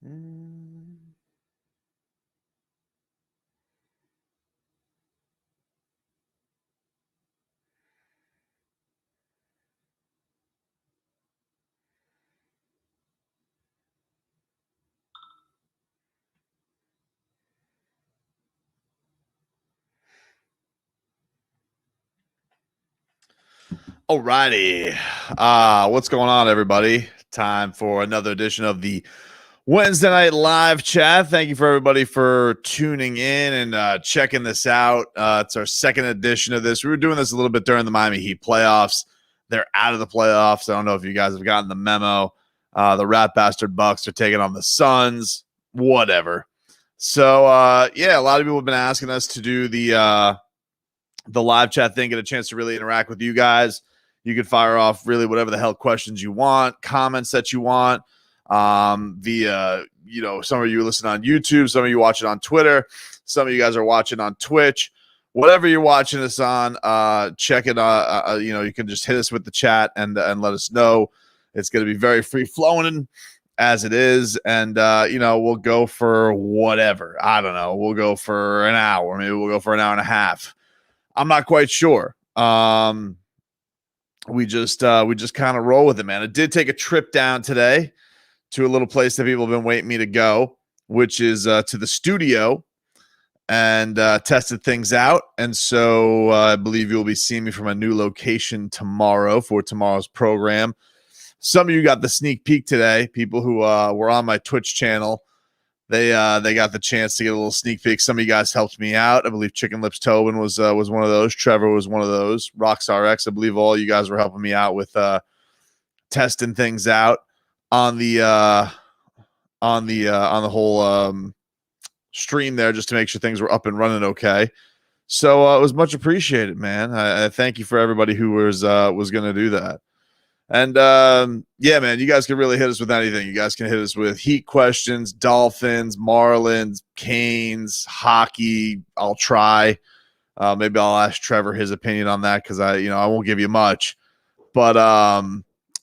Mm. Alrighty. What's going on, everybody? Time for another edition of the Wednesday Night Live Chat. Thank you for everybody for tuning in and checking this out. It's our second edition of this. We were doing this a little bit during the Miami Heat playoffs. They're out of the playoffs. I don't know if you guys have gotten the memo. The Rat Bastard Bucks are taking on the Suns. Whatever. So, yeah, a lot of people have been asking us to do the live chat thing, get a chance to really interact with you guys. You can fire off really whatever the hell questions you want, comments that you want. Some of you listen on YouTube, some of you watch it on Twitter, some of you guys are watching on Twitch. Whatever you're watching us on, check it. You can just hit us with the chat and let us know. It's going to be very free flowing as it is, and we'll go for whatever. I don't know. We'll go for an hour. Maybe we'll go for an hour and a half. I'm not quite sure. We just kind of roll with it, man. I did take a trip down today to a little place that people have been waiting me to go, which is to the studio, and tested things out. And so I believe you'll be seeing me from a new location tomorrow for tomorrow's program. Some of you got the sneak peek today. People who were on my Twitch channel, they got the chance to get a little sneak peek. Some of you guys helped me out. I believe Chicken Lips Tobin was one of those. Trevor was one of those. RoxRX, I believe all you guys were helping me out with testing things out on the whole stream there, just to make sure things were up and running okay. So it was much appreciated, man. I thank you for everybody who was going to do that. And, yeah, man, you guys can really hit us with anything. You guys can hit us with Heat questions, Dolphins, Marlins, Canes, hockey. I'll try. Maybe I'll ask Trevor his opinion on that because I won't give you much. But,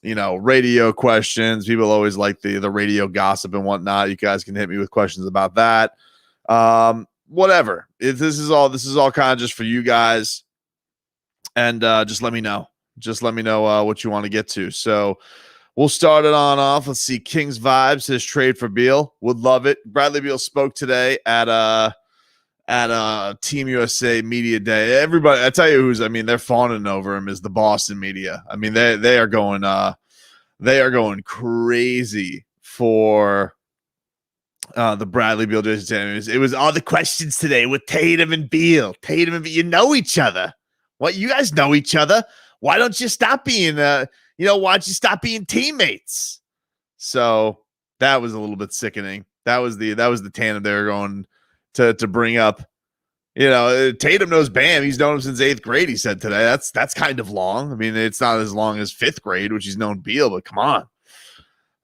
radio questions. People always like the radio gossip and whatnot. You guys can hit me with questions about that. Whatever. This is all kind of just for you guys. And just let me know. Just let me know what you want to get to. So we'll start it on off. Let's see. King's Vibes, his trade for Beal. Would love it. Bradley Beal spoke today at Team USA Media Day. Everybody, I tell you they're fawning over him is the Boston media. I mean, they are going crazy for the Bradley Beal jersey. It was all the questions today with Tatum and Beal. You know each other. What, you guys know each other? Why don't you stop being, why don't you stop being teammates? So that was a little bit sickening. That was the tandem they were going to bring up. Tatum knows Bam. He's known him since 8th grade, he said today. That's kind of long. I mean, it's not as long as 5th grade, which he's known Beal, but come on.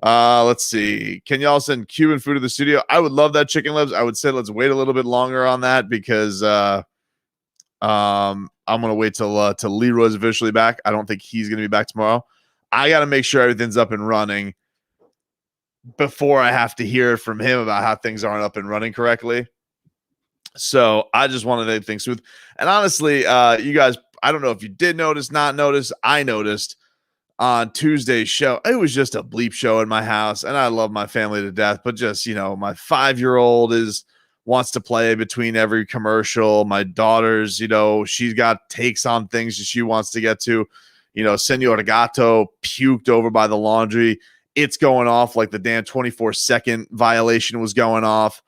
Let's see. Can y'all send Cuban food to the studio? I would love that, Chicken Lips. I would say let's wait a little bit longer on that because I'm going to wait till Leroy's officially back. I don't think he's going to be back tomorrow. I got to make sure everything's up and running before I have to hear from him about how things aren't up and running correctly. So I just wanted everything smooth. And honestly, you guys, I don't know if you did notice, not notice. I noticed on Tuesday's show, it was just a bleep show in my house. And I love my family to death, but just, my 5-year-old wants to play between every commercial. My daughter's, she's got takes on things that she wants to get to. Senor Gato puked over by the laundry. It's going off like the damn 24-second violation was going off.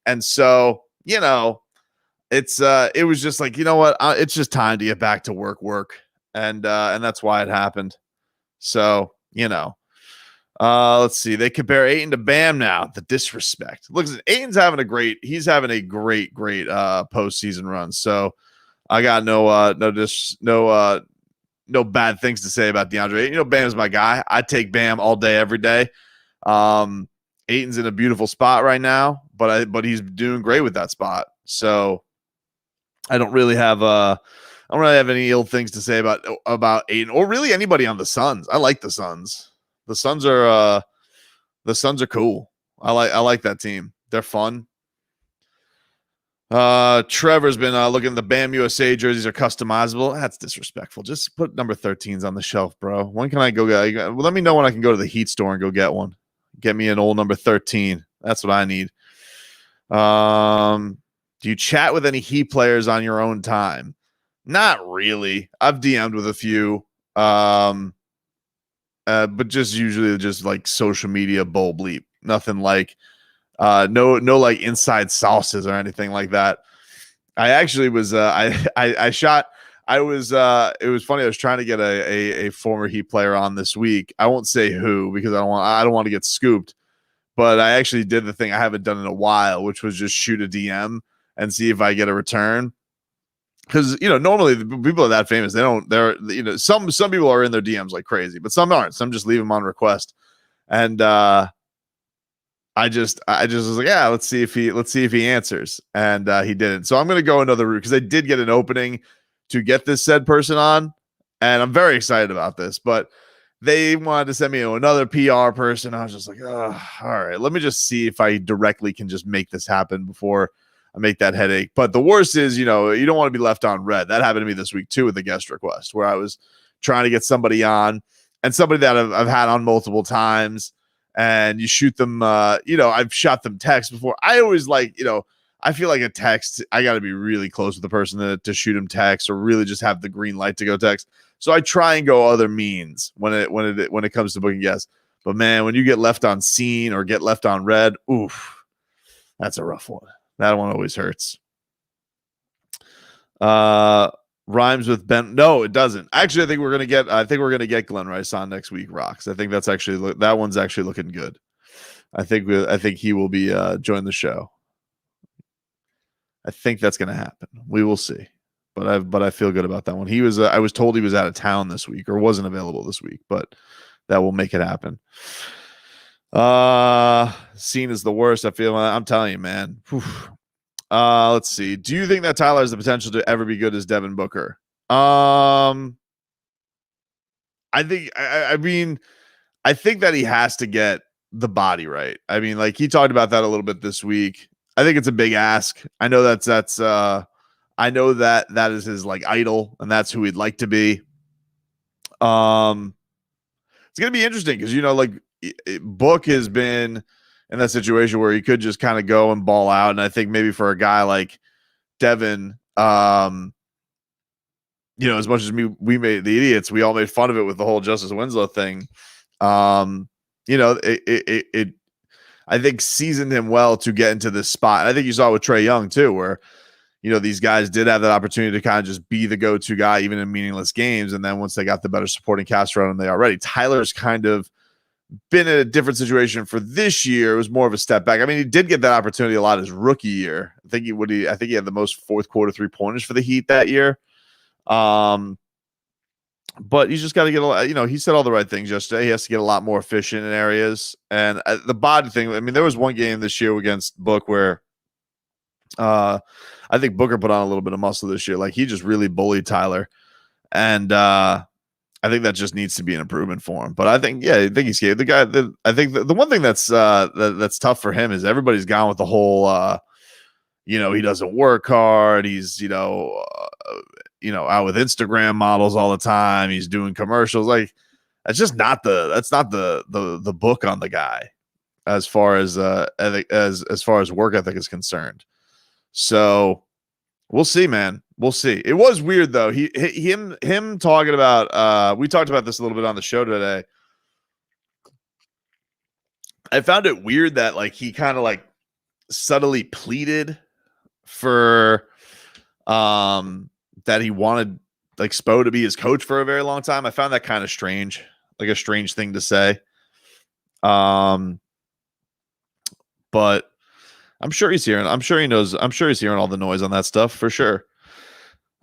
And so, it was just like, it's just time to get back to work. And that's why it happened. So, let's see. They compare Ayton to Bam now. The disrespect. Look, Ayton's having a great postseason run. So I got no bad things to say about DeAndre Ayton. Bam's my guy. I take Bam all day, every day. Ayton's in a beautiful spot right now, but he's doing great with that spot. So I don't really have any ill things to say about Ayton or really anybody on the Suns. I like the Suns. The Suns are cool. I like that team. They're fun. Trevor's been looking at the BAM USA jerseys are customizable. That's disrespectful. Just put number 13s on the shelf, bro. When can I go get? Well, let me know when I can go to the Heat store and go get one. Get me an old number 13. That's what I need. Do you chat with any Heat players on your own time? Not really. I've DM'd with a few. But just usually just like social media bull bleep. Nothing like no like inside sauces or anything like that. I actually was I shot I was it was funny. I was trying to get a former Heat player on this week. I won't say who because I don't want to get scooped. But I actually did the thing I haven't done in a while, which was just shoot a DM and see if I get a return. Because normally the people are that famous. They're some people are in their DMs like crazy, but some aren't. Some just leave them on request. And I just was like, yeah, let's see if he answers. And he didn't. So I'm gonna go another route because I did get an opening to get this said person on, and I'm very excited about this. But they wanted to send me another PR person. I was just like, oh, all right, let me just see if I directly can just make this happen before I make that headache. But the worst is, you don't want to be left on red. That happened to me this week too with the guest request where I was trying to get somebody on and somebody that I've had on multiple times, and you shoot them. I've shot them text before. I always like, I feel like a text, I got to be really close with the person to shoot him text or really just have the green light to go text. So I try and go other means when it comes to booking guests. But man, when you get left on scene or get left on red, oof, that's a rough one. That one always hurts. Rhymes with Ben. No, it doesn't. Actually, I think we're gonna get Glenn Rice on next week. Rocks. I think that one's actually looking good. I think he will be join the show. I think that's gonna happen. We will see. But I feel good about that one. He was I was told he was out of town this week or wasn't available this week, but that will make it happen. Scene is the worst. I feel. I'm telling you, man. Whew. Let's see. Do you think that Tyler has the potential to ever be good as Devin Booker? I think. I mean, I think that he has to get the body right. I mean, like he talked about that a little bit this week. I think it's a big ask. I know that's. I know that is his like idol, and that's who he'd like to be. It's gonna be interesting because like Book has been in that situation where he could just kind of go and ball out, and I think maybe for a guy like Devin, as much as we made the idiots, we all made fun of it with the whole Justice Winslow thing. It I think seasoned him well to get into this spot. And I think you saw it with Trae Young too, where these guys did have that opportunity to kind of just be the go-to guy, even in meaningless games. And then once they got the better supporting cast around them, they are ready. Tyler's kind of been in a different situation for this year. It was more of a step back. I mean, he did get that opportunity a lot his rookie year. I think he had the most fourth quarter 3-pointers for the Heat that year. But he's just got to get a lot, he said all the right things yesterday. He has to get a lot more efficient in areas. And the body thing, I mean, there was one game this year against Book where I think Booker put on a little bit of muscle this year. Like he just really bullied Tyler. And I think that just needs to be an improvement for him. But I think he's the guy that I think the one thing that's tough for him is everybody's gone with the whole, he doesn't work hard. He's, out with Instagram models all the time. He's doing commercials. Like that's not the book on the guy as far as as far as work ethic is concerned. So we'll see, man. We'll see. It was weird though. Him talking about we talked about this a little bit on the show today. I found it weird that like he kind of like subtly pleaded for that he wanted like Spo to be his coach for a very long time. I found that kind of strange, like a strange thing to say. But I'm sure he's hearing. I'm sure he knows. I'm sure he's hearing all the noise on that stuff for sure.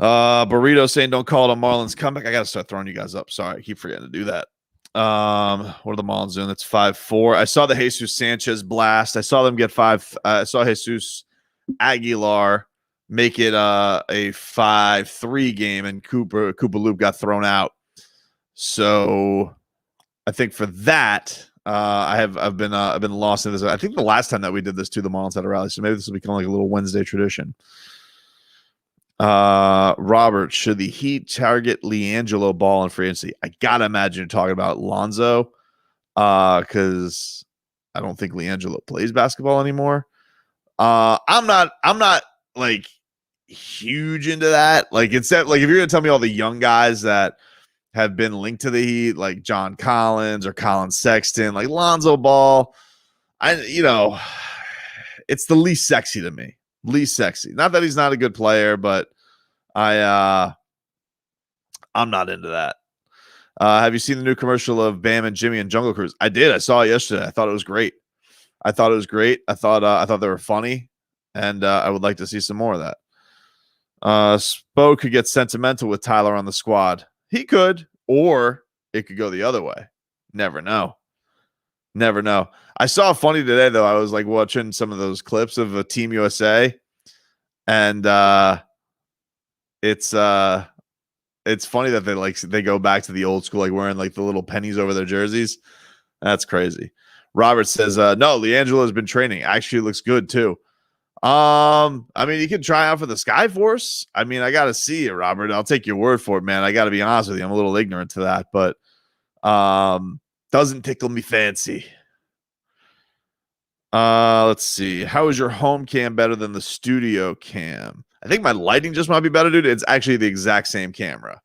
Burrito saying don't call it a Marlins comeback. I gotta start throwing you guys up. Sorry, I keep forgetting to do that. What are the Marlins doing? That's 5-4. I saw the Jesus Sanchez blast. I saw them get 5. I saw Jesus Aguilar make it a 5-3 game, and Koopa Loop got thrown out. So I think for that, I've been lost in this. I think the last time that we did this too, the Marlins had a rally, so maybe this will become like a little Wednesday tradition. Robert, should the Heat target LiAngelo Ball in free agency? I gotta imagine you're talking about Lonzo, because I don't think LiAngelo plays basketball anymore. I'm not like huge into that. Like, it's that, like, if you're gonna tell me all the young guys that have been linked to the Heat, like John Collins or Colin Sexton, like Lonzo Ball, it's the least sexy to me. Least sexy. Not that he's not a good player, but I'm not into that. Have you seen the new commercial of Bam and Jimmy and Jungle Cruise? I did. I saw it yesterday. I thought it was great. I thought they were funny, and I would like to see some more of that. Spo could get sentimental with Tyler on the squad. He could, or it could go the other way. Never know. Never know. I saw funny today, though. I was like watching some of those clips of Team USA, and it's funny that they go back to the old school, like wearing like the little pennies over their jerseys. That's crazy. Robert says, no, LiAngelo has been training. Actually looks good too. I mean, you can try out for the Skyforce. I mean, I gotta see it, Robert. I'll take your word for it, man. I gotta be honest with you. I'm a little ignorant to that, but doesn't tickle me fancy. Let's see. How is your home cam better than the studio cam? I think my lighting just might be better, dude. It's actually the exact same camera.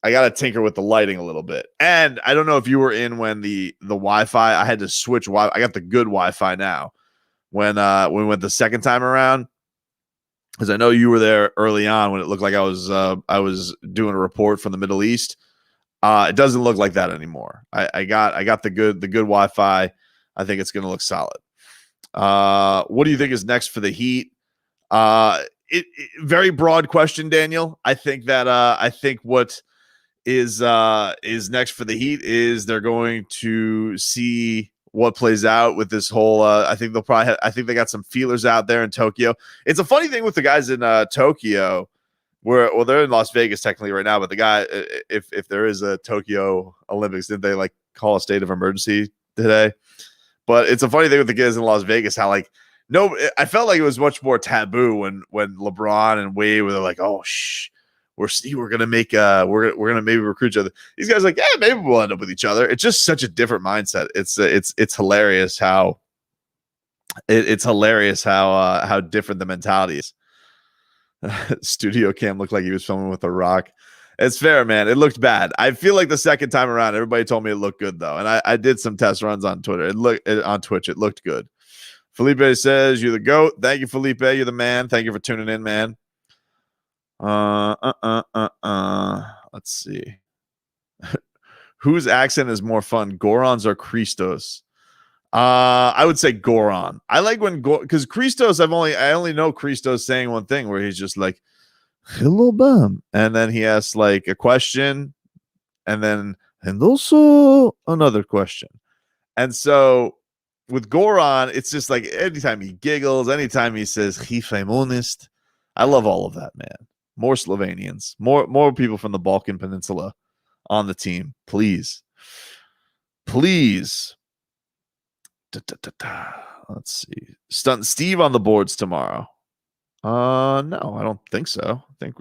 I got to tinker with the lighting a little bit. And I don't know if you were in when the Wi-Fi, I had to switch Wi-Fi. I got the good Wi-Fi now. When we went the second time around, because I know you were there early on when it looked like I was doing a report from the Middle East. It doesn't look like that anymore. I got the good Wi-Fi. I think it's going to look solid. What do you think is next for the Heat? Very broad question, Daniel. I think what is next for the Heat is they're going to see what plays out with this whole. I think they got some feelers out there in Tokyo. It's a funny thing with the guys in Tokyo, where they're in Las Vegas technically right now, but the guy, if there is a Tokyo Olympics, did they like call a state of emergency today? But it's a funny thing with the guys in Las Vegas, how like I felt like it was much more taboo when LeBron and Wade were like, oh we're gonna make we're gonna maybe recruit each other. These guys are like, yeah, maybe we'll end up with each other. It's just such a different mindset. It's hilarious how how different the mentality is. Studio cam looked like he was filming with a rock. It's fair, man. It looked bad. I feel like the second time around, everybody told me it looked good though, and I did some test runs on Twitter. On Twitch. It looked good. Felipe says, "You're the GOAT." Thank you, Felipe. You're the man. Thank you for tuning in, man. Let's see. Whose accent is more fun, Goron's or Christos? I would say Goron. I like when because Christos, I only know Christos saying one thing where he's just like, "Hello, Bam," and then he asks like a question, and also another question, and so with Goron, it's just like anytime he giggles, anytime he says "Jefe monist," I love all of that, man. More Slovenians, more people from the Balkan Peninsula on the team, please. Let's see. Stunt Steve on the boards tomorrow. No, I don't think so. I think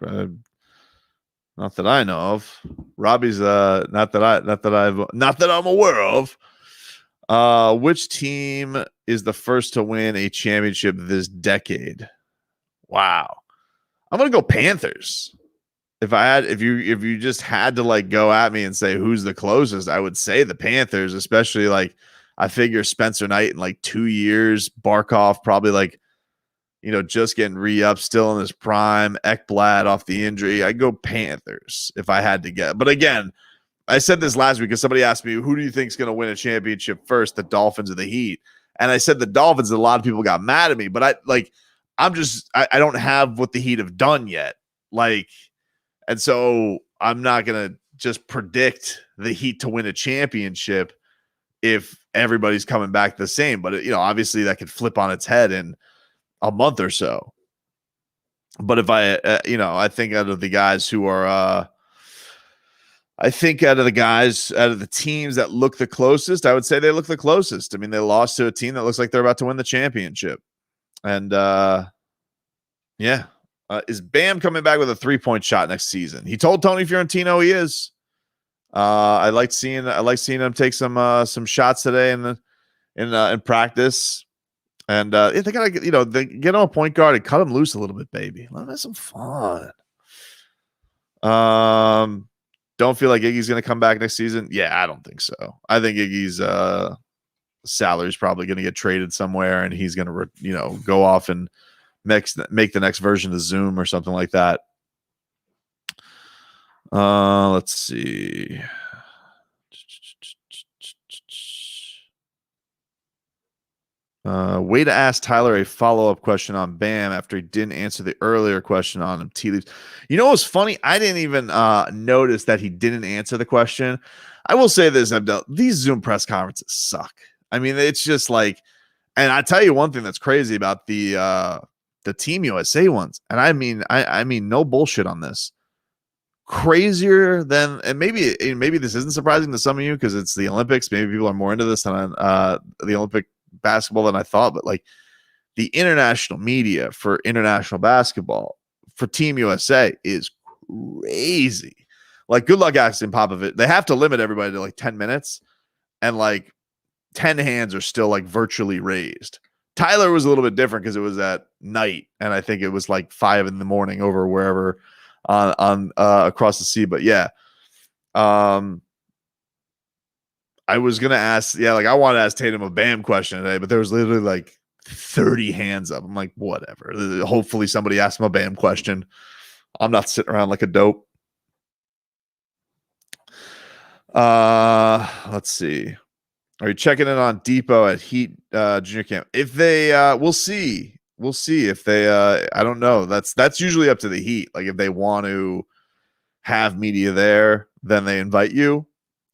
not that I know of. Robbie's not that I'm aware of. Which team is the first to win a championship this decade? Wow. I'm gonna go Panthers. If you just had to like go at me and say who's the closest, I would say the Panthers, especially like I figure Spencer Knight in like 2 years, Barkov probably like, just getting re-up, still in his prime, Ekblad off the injury. I'd go Panthers if I had to get. But again, I said this last week because somebody asked me, who do you think is going to win a championship first, the Dolphins or the Heat? And I said the Dolphins, and a lot of people got mad at me, but I don't have what the Heat have done yet. And so I'm not going to just predict the Heat to win a championship if everybody's coming back the same. But, obviously that could flip on its head in a month or so. But if I think out of the guys who are, I think out of the teams that look the closest, I would say they look the closest. I mean, they lost to a team that looks like they're about to win the championship. And yeah. Is Bam coming back with a 3-point shot next season? He told Tony Fiorentino he is. I like seeing him take some shots today in practice. And they gotta they get on a point guard and cut him loose a little bit, baby. Let him have some fun. Don't feel like Iggy's going to come back next season. Yeah, I don't think so. I think Iggy's salary is probably going to get traded somewhere, and he's going to go off and make the next version of Zoom or something like that. Let's see. Way to ask Tyler a follow-up question on Bam after he didn't answer the earlier question on him. Tea leaves. You know what's funny? I didn't even notice that he didn't answer the question. I will say this, these Zoom press conferences suck. I mean, it's just like, and I tell you one thing that's crazy about the Team USA ones, and I mean no bullshit on this. Crazier than, and maybe this isn't surprising to some of you because it's the Olympics. Maybe people are more into this than the Olympic basketball than I thought, but like the international media for international basketball for Team USA is crazy. Like, good luck asking Popovich. They have to limit everybody to like 10 minutes, and like 10 hands are still like virtually raised. Tyler was a little bit different because it was at night, and I think it was like 5 a.m. over wherever on across the sea. But yeah, I was gonna ask, I wanted to ask Tatum a Bam question today, but there was literally like 30 hands up. I'm like, whatever. Hopefully somebody asked him a Bam question. I'm not sitting around like a dope. Let's see. Are you checking in on Depot at Heat junior camp? If they we'll see. We'll see if they I don't know. That's usually up to the Heat. Like, if they want to have media there, then they invite you,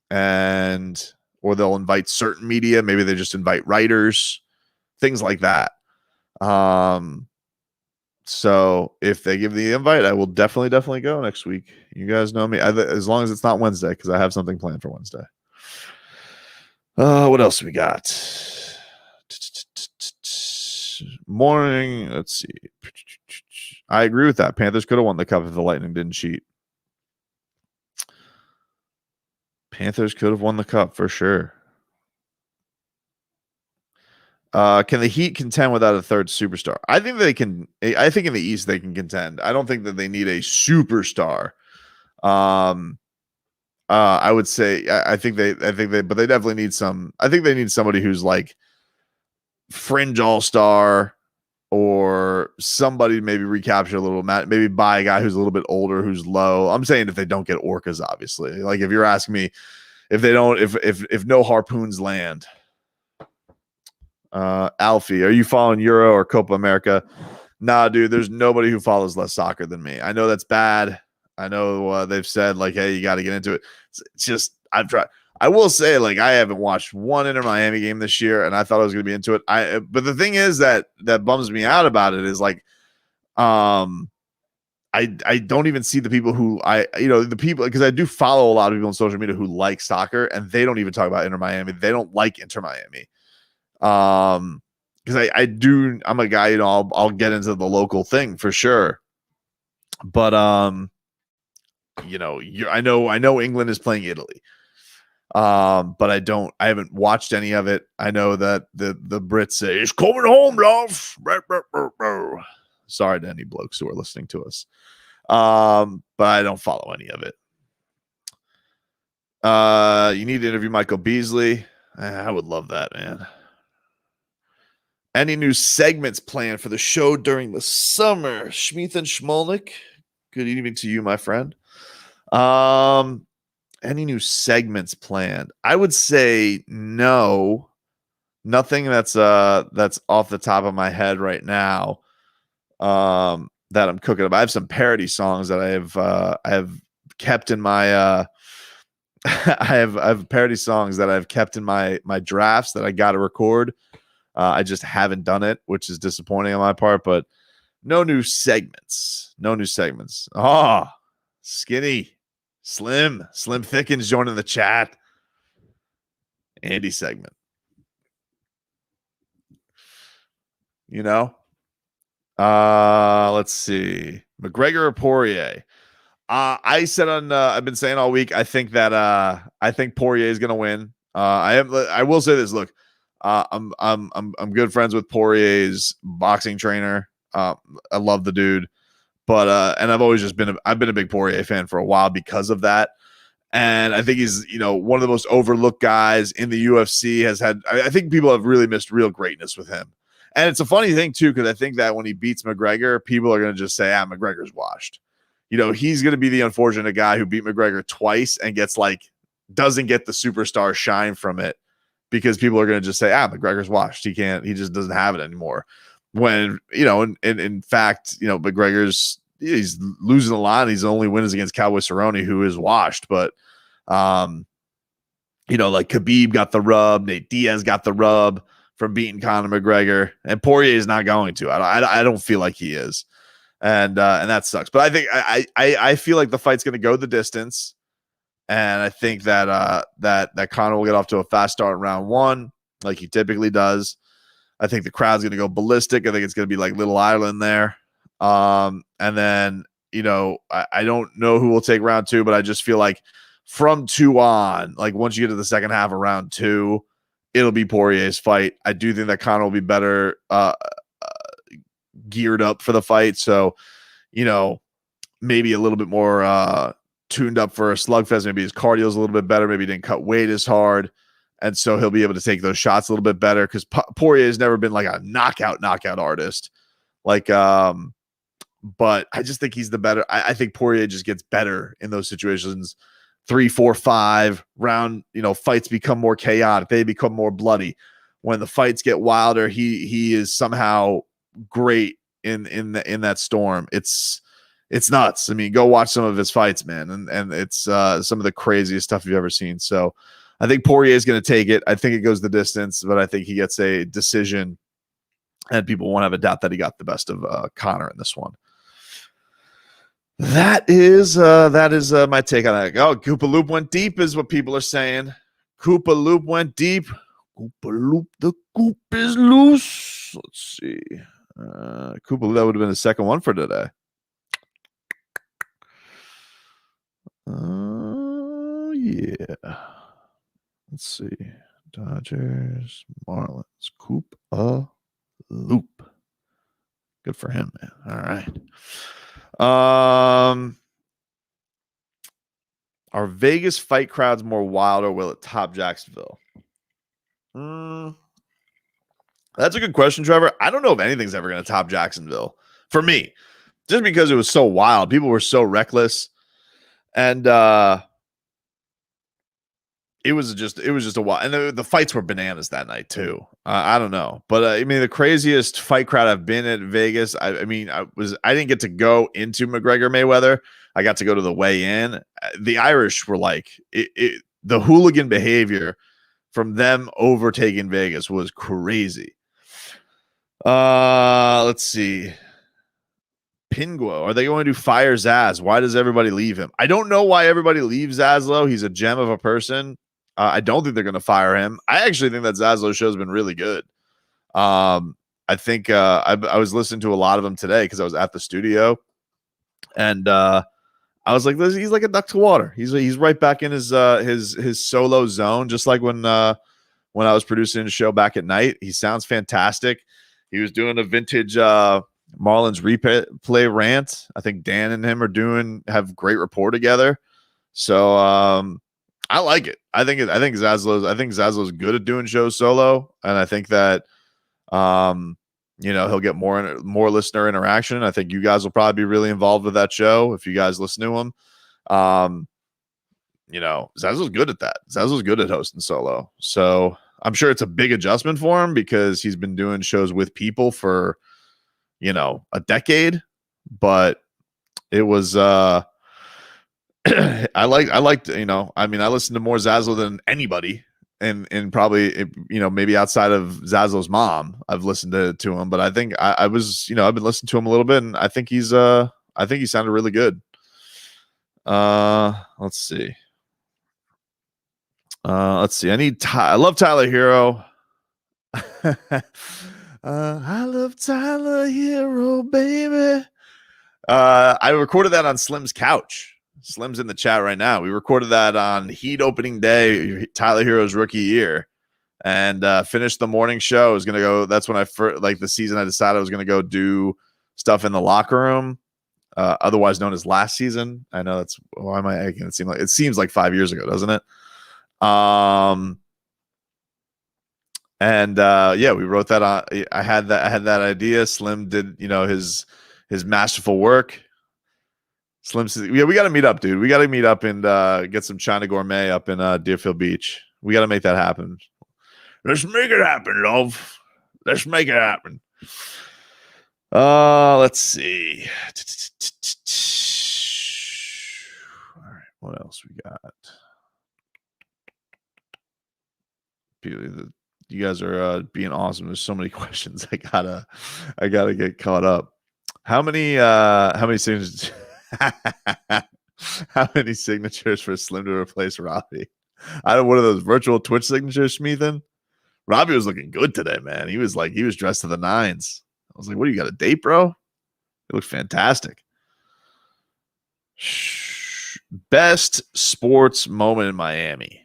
or they'll invite certain media. Maybe they just invite writers, things like that. So if they give the invite, I will definitely go next week. You guys know me, as long as it's not Wednesday, because I have something planned for Wednesday. What else we got? Morning. Let's see. I agree with that. Panthers could have won the cup if the Lightning didn't cheat. Panthers could have won the cup for sure. Can the Heat contend without a third superstar? I think they can. I think in the East they can contend. I don't think that they need a superstar. I would say but they definitely need some. I think they need somebody who's like fringe all-star, or somebody maybe recapture a little, maybe buy a guy who's a little bit older, who's low. I'm saying if they don't get Orcas, obviously. Like, if you're asking me if they don't, if no harpoons land. Alfie, are you following Euro or Copa America? Nah, dude, there's nobody who follows less soccer than me. I know that's bad. I know they've said like, hey, you got to get into it. It's just, I've tried. I will say, like, I haven't watched one Inter Miami game this year, and I thought I was going to be into it. But the thing is that bums me out about it is like, I don't even see the people who the people, because I do follow a lot of people on social media who like soccer, and they don't even talk about Inter Miami. They don't like Inter Miami. Because I'm a guy, I'll get into the local thing for sure. But I know England is playing Italy. But I haven't watched any of it. I know that the Brits say it's coming home, love. Sorry to any blokes who are listening to us. But I don't follow any of it. You need to interview Michael Beasley. I would love that, man. Any new segments planned for the show during the summer? Schmeeth and Schmolnick. Good evening to you, my friend. Any new segments planned? I would say no. Nothing that's off the top of my head right now. That I'm cooking up. I have some parody songs that I have kept in my I have parody songs that I've kept in my drafts that I got to record. I just haven't done it, which is disappointing on my part, but no new segments. No new segments. Skinny Slim Thickens joining the chat. Andy segment. You know? Let's see. McGregor or Poirier? I said on I've been saying all week, I think Poirier is gonna win. I will say this, look, I'm good friends with Poirier's boxing trainer. I love the dude. But and I've always just been I've been a big Poirier fan for a while because of that. And I think he's, one of the most overlooked guys in the UFC. I think people have really missed real greatness with him. And it's a funny thing too, because I think that when he beats McGregor, people are going to just say, McGregor's washed. He's going to be the unfortunate guy who beat McGregor twice and doesn't get the superstar shine from it, because people are going to just say, McGregor's washed. He just doesn't have it anymore. When, in fact, McGregor's, he's losing a lot. His only win is against Cowboy Cerrone, who is washed. But, like Khabib got the rub, Nate Diaz got the rub from beating Conor McGregor, and Poirier is not going to. I don't feel like he is, and that sucks. But I think I feel like the fight's going to go the distance, and I think that Conor will get off to a fast start in round one, like he typically does. I think the crowd's going to go ballistic. I think it's going to be like Little Ireland there. And then, I don't know who will take round two, but I just feel like from 2 on, like once you get to the second half of round 2, it'll be Poirier's fight. I do think that Conor will be better geared up for the fight. So, maybe a little bit more tuned up for a slugfest. Maybe his cardio is a little bit better. Maybe he didn't cut weight as hard. And so he'll be able to take those shots a little bit better, because Poirier has never been like a knockout artist. But I just think he's the better. I think Poirier just gets better in those situations. 3, 4, 5 round, fights become more chaotic. They become more bloody. When the fights get wilder, he is somehow great in that storm. It's nuts. I mean, go watch some of his fights, man. And it's some of the craziest stuff you've ever seen. So I think Poirier is going to take it. I think it goes the distance, but I think he gets a decision, and people won't have a doubt that he got the best of Conor in this one. That is my take on that. Oh, Koopa Loop went deep is what people are saying. Koopa Loop went deep. Koopa Loop, the Coop is loose. Let's see. Koopa, that would have been the second one for today. Yeah. Let's see. Dodgers, Marlins, Koopa Loop. Good for him, man. All right. Are Vegas fight crowds more wild, or will it top Jacksonville? That's a good question, Trevor. I don't know if anything's ever going to top Jacksonville for me, just because it was so wild. People were so reckless, and it was just a while, and the fights were bananas that night too. I don't know, but I mean, the craziest fight crowd I've been at Vegas. I didn't get to go into McGregor Mayweather. I got to go to the weigh-in. The Irish were like the hooligan behavior from them overtaking Vegas was crazy. Let's see. Pinguo, are they going to fire Zaz? Why does everybody leave him? I don't know why everybody leaves Zaslow. He's a gem of a person. I don't think they're going to fire him. I actually think that Zaslow's show has been really good. I think I was listening to a lot of them today because I was at the studio, and I was like, he's like a duck to water. He's right back in his solo zone, just like when I was producing a show back at night. He sounds fantastic. He was doing a vintage Marlins replay rant. I think Dan and him have great rapport together. So I like it. I think Zaslow's good at doing shows solo, and I think that he'll get more listener interaction. I think you guys will probably be really involved with that show if you guys listen to him. Zaslow's good at that. Zaslow's good at hosting solo. So I'm sure it's a big adjustment for him because he's been doing shows with people for a decade, but it was I liked I listened to more Zaslow than anybody, and probably maybe outside of Zaslow's mom I've listened to him, but I think I've been listening to him a little bit, and I think he sounded really good. Let's see. I love Tyler Herro. I love Tyler Herro, baby. I recorded that on Slim's couch. Slim's in the chat right now. We recorded that on Heat opening day, Tyler Herro's rookie year, and finished the morning show. I was gonna go. That's when I first, like the season, I decided I was gonna go do stuff in the locker room, otherwise known as last season. I know that's why am I making it seems like 5 years ago, doesn't it? And yeah, we wrote that on. I had that idea. Slim did, his masterful work. Slim says, yeah, we got to meet up, dude. We got to meet up and get some China Gourmet up in Deerfield Beach. We got to make that happen. Let's make it happen, love. Let's make it happen. Let's see. All right, what else we got? You guys are being awesome. There's so many questions. I gotta get caught up. How many signatures? How many signatures for Slim to replace Robbie? I don't. What are those virtual Twitch signatures, Smeethan? Robbie was looking good today, man. He was dressed to the nines. I was like, "What do you got, a date, bro?" He looked fantastic. Best sports moment in Miami.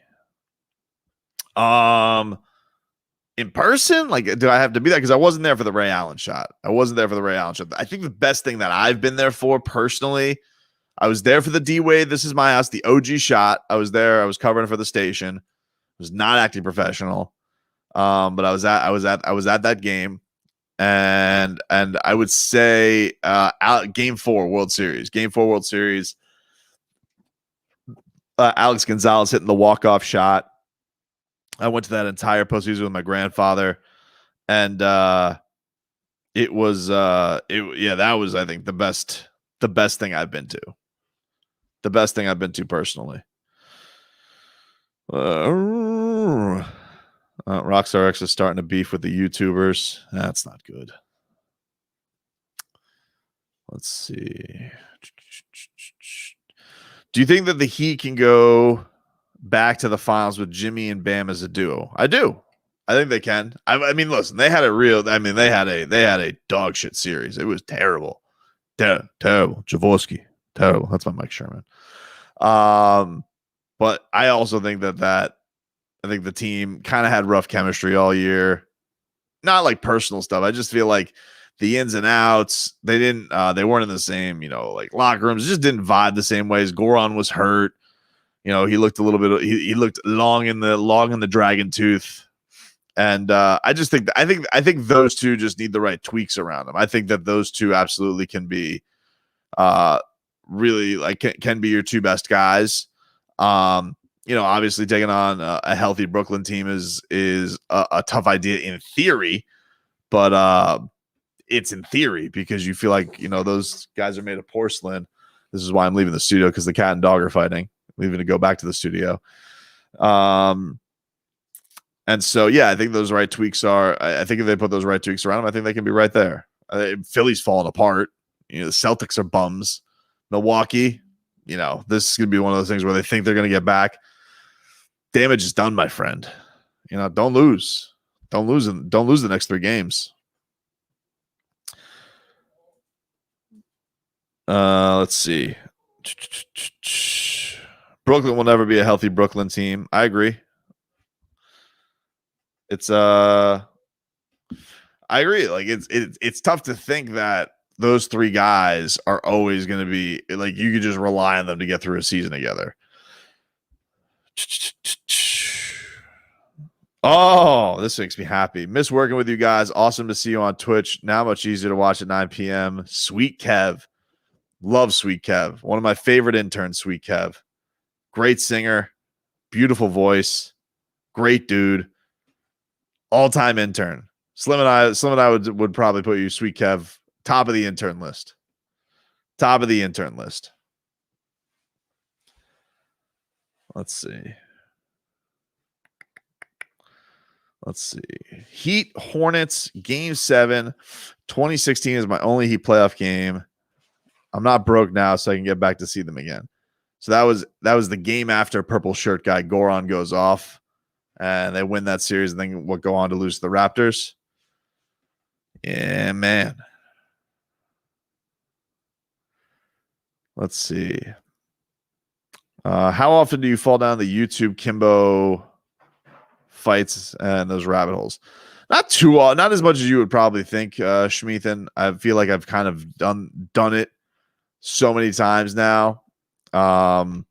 In person, like, do I have to be there? Because I wasn't there for the Ray Allen shot. I think the best thing that I've been there for personally, I was there for the D-Wade, This Is My House, the OG shot. I was there. I was covering for the station. I was not acting professional, but I was at that game, and I would say Game 4 World Series. Alex Gonzalez hitting the walk-off shot. I went to that entire postseason with my grandfather, and it was that was, I think, the best thing I've been to. The best thing I've been to personally. Rockstar X is starting to beef with the YouTubers. That's not good. Let's see. Do you think that the Heat can go back to the finals with Jimmy and Bam as a duo? I do. I think they can. I mean, listen, they had a dog shit series. It was terrible. Terrible. Jaworski. Terrible. That's my Mike Sherman. But I also think I think the team kind of had rough chemistry all year. Not like personal stuff. I just feel like the ins and outs, they weren't in the same, like locker rooms. It just didn't vibe the same ways. Goran was hurt. He looked a little bit. He looked long in the dragon tooth, and I think those two just need the right tweaks around them. I think that those two absolutely can be, really like can be your two best guys. Obviously taking on a healthy Brooklyn team is a tough idea in theory, but it's in theory because you feel like those guys are made of porcelain. This is why I'm leaving the studio, because the cat and dog are fighting. Leaving to go back to the studio. And so, yeah, I think those right tweaks I think if they put those right tweaks around them, I think they can be right there. Philly's falling apart. The Celtics are bums. Milwaukee, this is going to be one of those things where they think they're going to get back. Damage is done, my friend. Don't lose. Don't lose the next 3 games. Let's see. Brooklyn will never be a healthy Brooklyn team. I agree. I agree. Like it's tough to think that those 3 guys are always going to be like, you could just rely on them to get through a season together. Oh, this makes me happy. Miss working with you guys. Awesome to see you on Twitch. Now much easier to watch at 9 p.m. Sweet Kev. Love Sweet Kev. One of my favorite interns, Sweet Kev. Great singer, beautiful voice, great dude, all-time intern. Slim and I would probably put you, Sweet Kev, top of the intern list. Let's see. Heat Hornets Game 7. 2016 is my only Heat playoff game. I'm not broke now, so I can get back to see them again. So that was the game after purple shirt guy Goron goes off, and they win that series, and then what go on to lose to the Raptors. Yeah, man. Let's see. How often do you fall down the YouTube Kimbo fights and those rabbit holes? Not too not as much as you would probably think, Schmeathan. I feel like I've kind of done it so many times now. But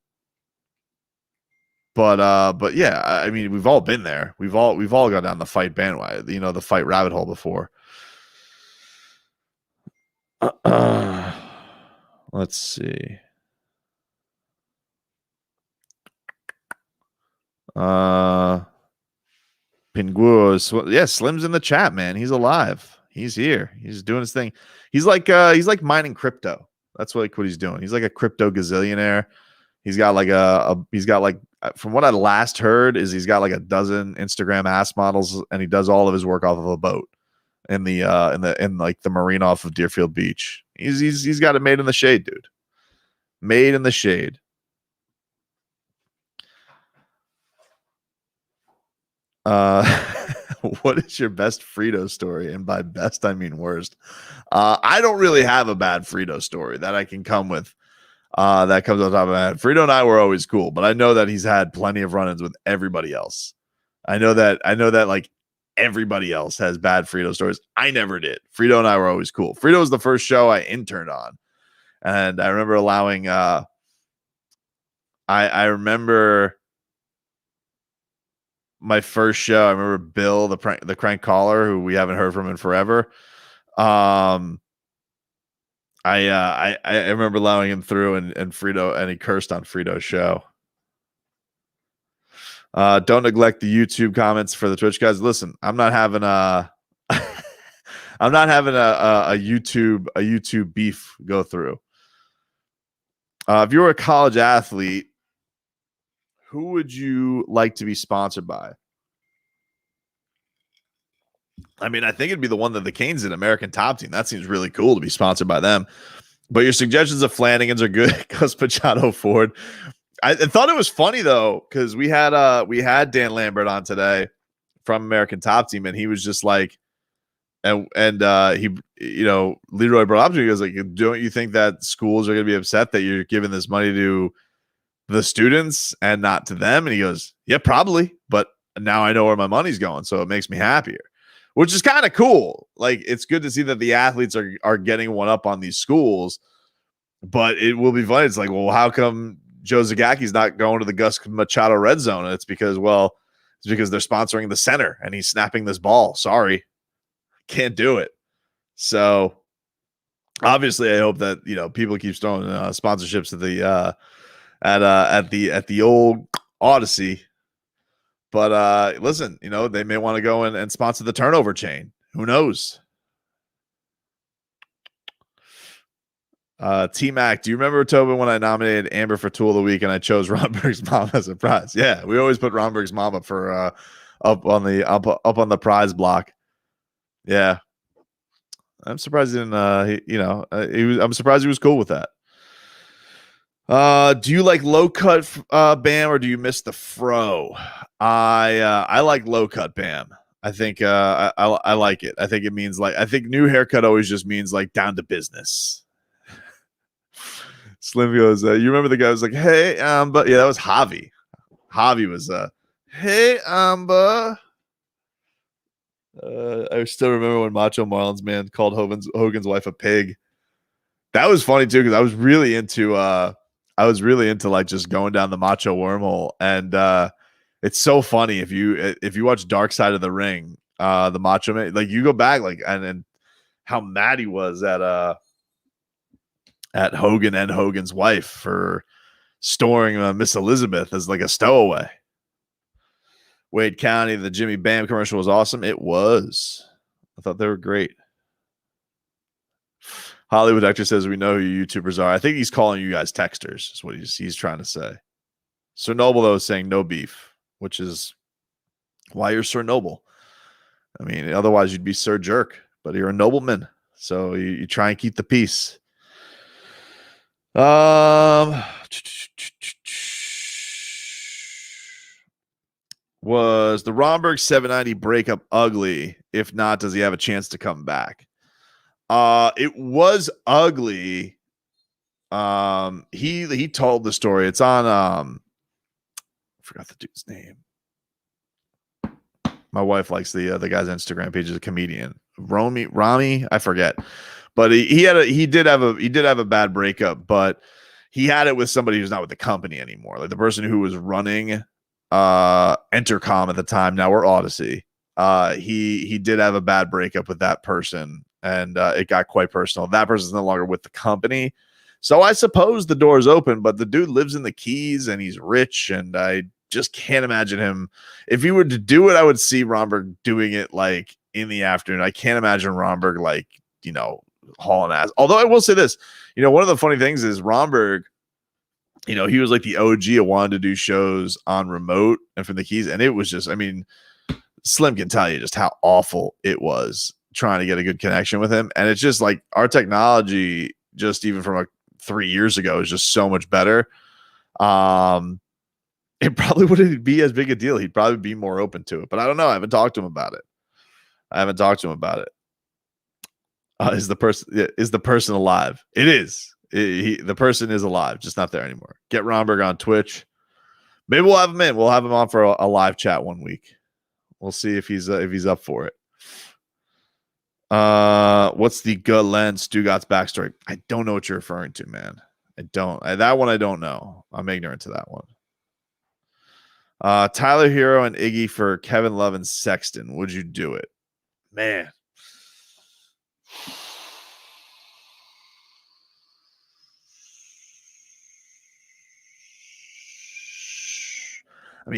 yeah, I mean, we've all been there. We've all gone down the fight bandwagon, the fight rabbit hole before. Let's see. Pinguo, yeah, Slim's in the chat, man. He's alive. He's here. He's doing his thing. He's like mining crypto. That's what he's doing. He's like a crypto gazillionaire. He's got like from what I last heard is he's got like a dozen Instagram ass models, and he does all of his work off of a boat in like the marina off of Deerfield Beach. He's got it made in the shade, dude. Made in the shade. What is your best Frito story? And by best, I mean worst. I don't really have a bad Frito story that I can come with. That comes on top of my head. Frito and I were always cool, but I know that he's had plenty of run-ins with everybody else. I know that like everybody else has bad Frito stories. I never did. Frito and I were always cool. Frito was the first show I interned on, and I remember allowing. I remember my first show. I remember Bill, the crank caller, who we haven't heard from in forever. I remember allowing him through, and Frito, and he cursed on Frito's show. Don't neglect the YouTube comments for the Twitch guys. Listen, I'm not having a YouTube beef go through. If you were a college athlete, who would you like to be sponsored by? I mean, I think it'd be the one that the Canes did, American Top Team. That seems really cool to be sponsored by them. But your suggestions of Flanagan's are good. Gus Machado Ford. I thought it was funny though, because we had Dan Lambert on today from American Top Team, and he was just like, and he, Leroy brought up to me, he goes like, don't you think that schools are going to be upset that you're giving this money to the students and not to them? And he goes, yeah, probably, but now I know where my money's going, so it makes me happier, which is kind of cool. Like, it's good to see that the athletes are getting one up on these schools, but it will be funny. It's like, well, how come Joe Zagaki's not going to the Gus Machado red zone? And it's because they're sponsoring the center and he's snapping this ball. Sorry, can't do it. So obviously I hope that, people keep throwing sponsorships at the old Odyssey. But listen, they may want to go in and sponsor the turnover chain. Who knows? T-Mac, do you remember, Tobin, when I nominated Amber for Tool of the Week and I chose Ronberg's mom as a prize? Yeah, we always put Ronberg's mom up for up on the prize block. Yeah, I'm surprised he didn't. I'm surprised he was cool with that. Do you like low cut Bam, or do you miss the fro? I like low cut Bam. I think I like it. I think it means I think new haircut always just means like down to business. Slim goes, you remember the guy was like, hey, but yeah, that was Javi. Javi was hey, Amba. I still remember when Macho Marlins Man called Hogan's wife a pig. That was funny too, because I was really into like just going down the Macho wormhole, and it's so funny if you watch Dark Side of the Ring, the Macho Man, like you go back and how mad he was at Hogan and Hogan's wife for storing Miss Elizabeth as like a stowaway. Wade County, the Jimmy Bam commercial was awesome. It was. I thought they were great. Hollywood Hector says we know who your YouTubers are. I think he's calling you guys texters, is what he's trying to say. Sir Noble, though, is saying no beef, which is why you're Sir Noble. I mean, otherwise you'd be Sir Jerk, but you're a nobleman, so you try and keep the peace. Was the Romberg 790 breakup ugly? If not, does he have a chance to come back? It was ugly. He told the story. It's on I forgot the dude's name. My wife likes the guy's Instagram page. Is a comedian. Rami, I forget. But he did have a bad breakup, but he had it with somebody who's not with the company anymore. Like the person who was running Entercom at the time, now we're Odyssey. He did have a bad breakup with that person, and it got quite personal. That person's no longer with the company. So I suppose the door is open, but the dude lives in the Keys and he's rich, and I just can't imagine him. If he were to do it, I would see Romberg doing it like in the afternoon. I can't imagine Romberg like, hauling ass. Although I will say this, one of the funny things is Romberg, he was like the OG of wanting to do shows on remote and from the Keys. And it was just, Slim can tell you just how awful it was trying to get a good connection with him. And it's just like our technology, just even from 3 years ago, is just so much better. It probably wouldn't be as big a deal. He'd probably be more open to it, but I don't know. I haven't talked to him about it. Is the person alive? It is. The person is alive, just not there anymore. Get Romberg on Twitch. Maybe we'll have him in. We'll have him on for a live chat one week. We'll see if he's up for it. What's the Glenn Stugat's backstory? I don't know what you're referring to, man. That one I don't know. I'm ignorant to that one. Tyler Herro and Iggy for Kevin Love and Sexton. Would you do it? Man.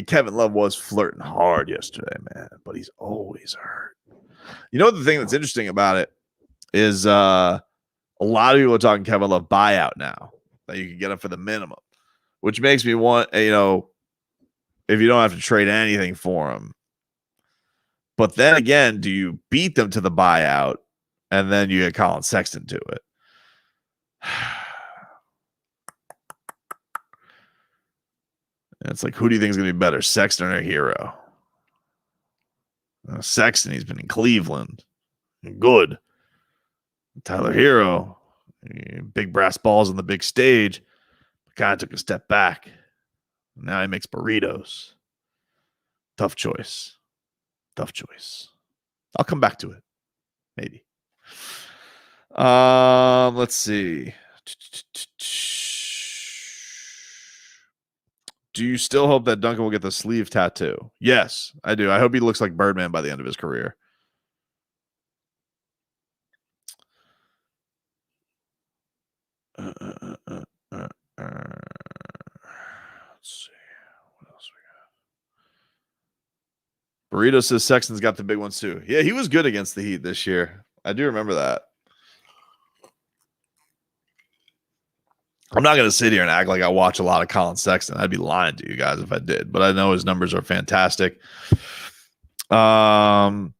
Kevin Love was flirting hard yesterday, man, but he's always hurt. The thing that's interesting about it is a lot of people are talking Kevin Love buyout now, that you can get him for the minimum, which makes me want, if you don't have to trade anything for him. But then again, do you beat them to the buyout and then you get Colin Sexton to it? It's like, who do you think is going to be better, Sexton or Herro? Sexton, he's been in Cleveland. Good. Tyler Herro, big brass balls on the big stage. Guy took a step back. Now he makes burritos. Tough choice. I'll come back to it. Maybe. Let's see. Do you still hope that Duncan will get the sleeve tattoo? Yes, I do. I hope he looks like Birdman by the end of his career. Let's see. What else we got? Burrito says Sexton's got the big ones too. Yeah, he was good against the Heat this year. I do remember that. I'm not going to sit here and act like I watch a lot of Colin Sexton. I'd be lying to you guys if I did, but I know his numbers are fantastic. Schmeathan,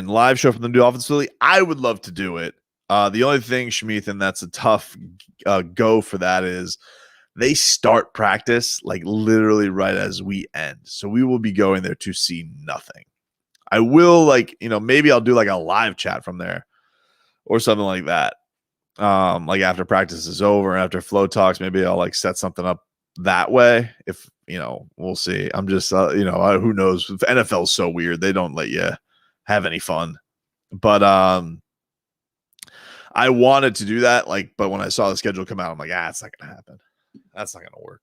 live show from the Dolphins Philly. I would love to do it. The only thing, Schmeathan, that's a tough go for that is they start practice like literally right as we end. So we will be going there to see nothing. I will maybe I'll do like a live chat from there or something like that. Like after practice is over and after flow talks, maybe I'll like set something up that way. If we'll see. I'm just who knows? NFL is so weird. They don't let you have any fun. But I wanted to do that, but when I saw the schedule come out, I'm like, it's not gonna happen. That's not gonna work.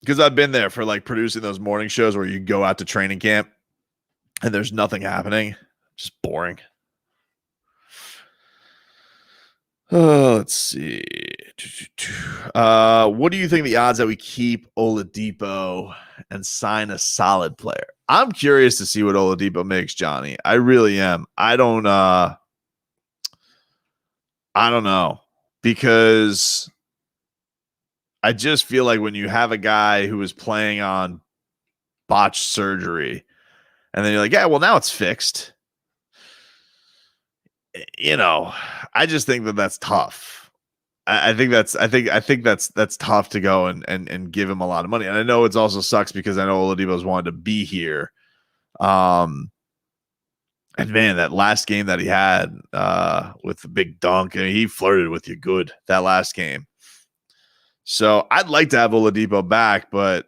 Because I've been there for producing those morning shows where you go out to training camp and there's nothing happening. Just boring. Let's see. What do you think the odds that we keep Oladipo and sign a solid player? I'm curious to see what Oladipo makes, Johnny. I really am. I don't know, because I just feel like when you have a guy who is playing on botched surgery and then you're like, yeah, well, now it's fixed. I just think that that's tough. I think that's tough to go and give him a lot of money. And I know it's also sucks because I know Oladipo's wanted to be here. And man, that last game that he had with the big dunk, I mean, he flirted with you good that last game. So I'd like to have Oladipo back, but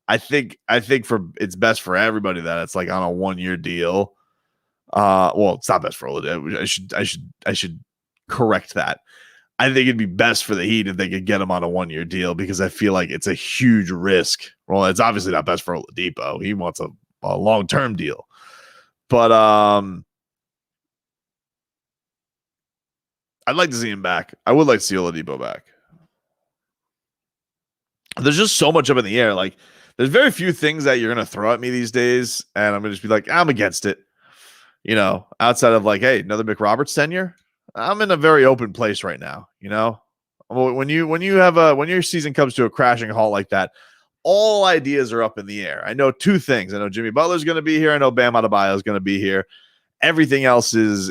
I think for it's best for everybody that it's like on a 1-year deal. Well, it's not best for Oladipo. I should correct that. I think it'd be best for the Heat if they could get him on a 1-year deal because I feel like it's a huge risk. Well, it's obviously not best for Oladipo. He wants a long-term deal. But I'd like to see him back. I would like to see Oladipo back. There's just so much up in the air. Like, there's very few things that you're going to throw at me these days, and I'm going to just be like, I'm against it. You know, outside of like, hey, another McRoberts tenure, I'm in a very open place right now. You know, when your season comes to a crashing halt like that, all ideas are up in the air. I know two things. I know Jimmy Butler's going to be here. I know Bam Adebayo is going to be here. Everything else is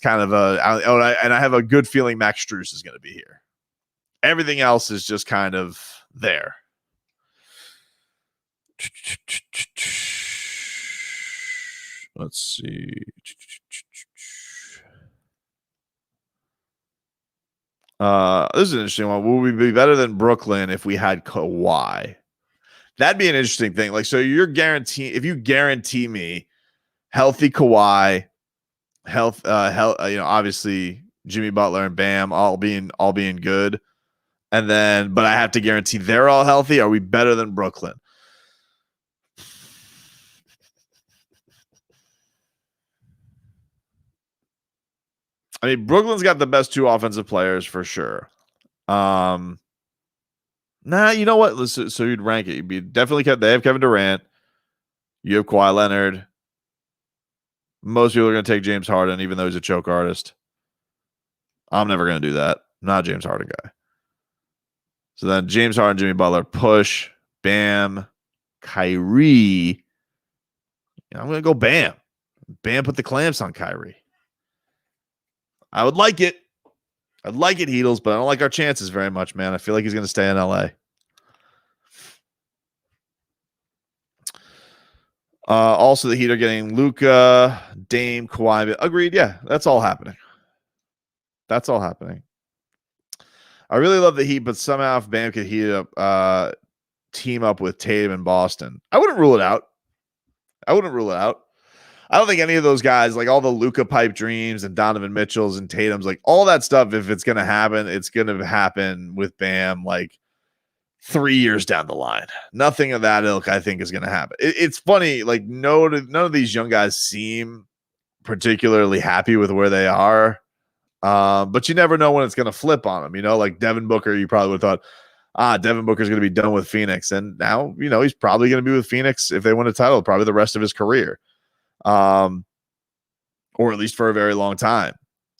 kind of and I have a good feeling Max Strus is going to be here. Everything else is just kind of there. Let's see. This is an interesting one. Will we be better than Brooklyn if we had Kawhi? That'd be an interesting thing. Like, so if you guarantee me healthy Kawhi, obviously Jimmy Butler and Bam all being good, and then but I have to guarantee they're all healthy. Are we better than Brooklyn? I mean, Brooklyn's got the best two offensive players for sure. Nah, you know what? So you'd rank it. You'd be definitely they have Kevin Durant. You have Kawhi Leonard. Most people are going to take James Harden, even though he's a choke artist. I'm never going to do that. I'm not a James Harden guy. So then James Harden, Jimmy Butler, push, Bam, Kyrie. I'm going to go Bam. Bam put the clamps on Kyrie. I would like it. I'd like it, Heatles, but I don't like our chances very much, man. I feel like he's going to stay in LA. Also, the Heat are getting Luka, Dame, Kawhi. Agreed. Yeah, that's all happening. That's all happening. I really love the Heat, but somehow if Bam could team up with Tatum in Boston, I wouldn't rule it out. I don't think any of those guys, like all the Luka pipe dreams and Donovan Mitchells and Tatum's, like all that stuff, if it's going to happen, it's going to happen with Bam like 3 years down the line. Nothing of that ilk, I think, is going to happen. It's funny, like none of these young guys seem particularly happy with where they are. But you never know when it's going to flip on them. You know, like Devin Booker, you probably would have thought, Devin Booker's going to be done with Phoenix. And now, you know, he's probably going to be with Phoenix if they win a title, probably the rest of his career. Or at least for a very long time.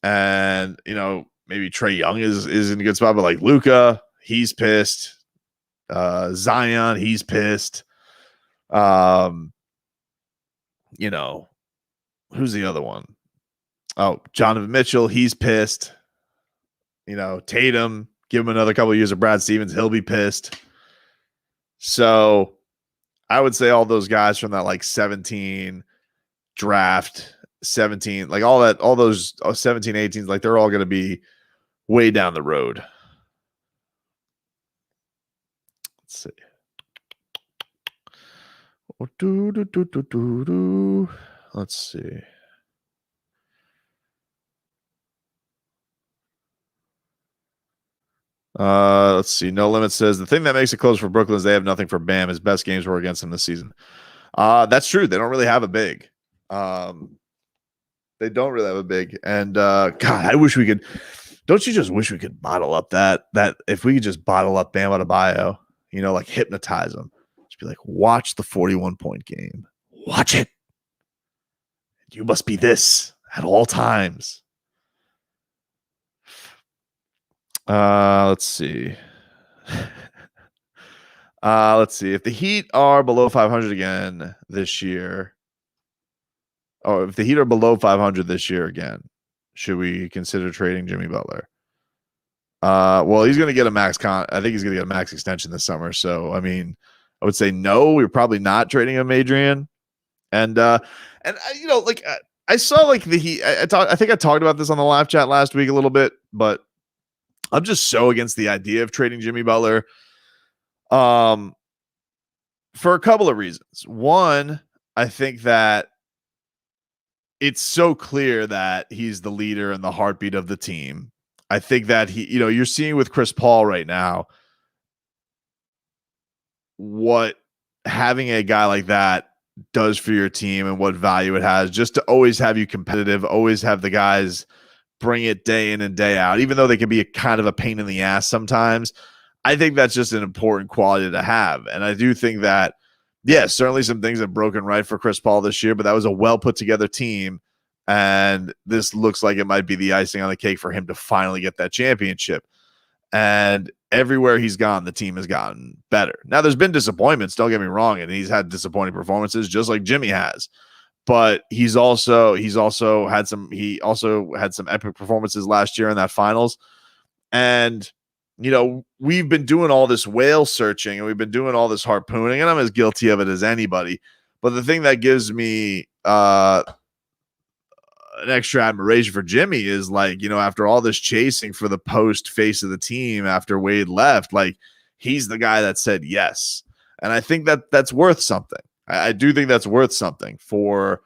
And, you know, maybe Trae Young is in a good spot, but like Luka, he's pissed. Zion, he's pissed. You know, who's the other one? Oh, Donovan Mitchell, he's pissed. You know, Tatum, give him another couple of years of Brad Stevens, he'll be pissed. So I would say all those guys from that like 17 draft, 17, like all those 17, 18s, like they're all going to be way down the road. Let's see. Let's see. Let's see. No Limit says the thing that makes it close for Brooklyn is they have nothing for Bam. His best games were against him this season. That's true. They don't really have a big. They don't really have a big. And God, I wish we could. Don't you just wish we could bottle up that if we could just bottle up Bam Adebayo, you know, like hypnotize him. Just be like, watch the 41-point game. Watch it. You must be this at all times. Let's see. Let's see. If the Heat are below 500 again this year, or if the Heat are below 500 this year again, should we consider trading Jimmy Butler? Well, he's going to get a I think he's going to get a max extension this summer. So, I mean, I would say no. We're probably not trading him, Adrian. And you know, like I saw like the Heat. I think I talked about this on the live chat last week a little bit, but I'm just so against the idea of trading Jimmy Butler. For a couple of reasons. One, I think that it's so clear that he's the leader and the heartbeat of the team. I think that you're seeing with Chris Paul right now what having a guy like that does for your team and what value it has just to always have you competitive, always have the guys bring it day in and day out, even though they can be a kind of a pain in the ass sometimes. I think that's just an important quality to have. And I do think that, yeah, certainly some things have broken right for Chris Paul this year, but that was a well put together team. And this looks like it might be the icing on the cake for him to finally get that championship. And everywhere he's gone, the team has gotten better. Now, there's been disappointments, don't get me wrong, and he's had disappointing performances just like Jimmy has. But he's also had some epic performances last year in that finals. And we've been doing all this whale searching and we've been doing all this harpooning, and I'm as guilty of it as anybody. But the thing that gives me an extra admiration for Jimmy is like, after all this chasing for the post face of the team after Wade left, like he's the guy that said yes. And I think that that's worth something. I do think that's worth something for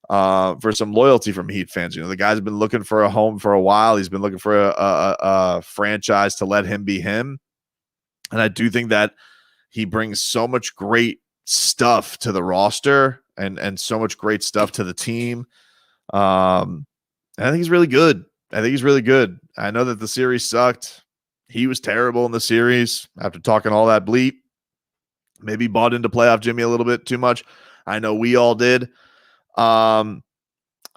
some loyalty from Heat fans. The guy's been looking for a home for a while. He's been looking for a franchise to let him be him. And I do think that he brings so much great stuff to the roster and so much great stuff to the team. I think he's really good. I know that the series sucked. He was terrible in the series after talking all that bleep. Maybe bought into playoff Jimmy a little bit too much. I know we all did. But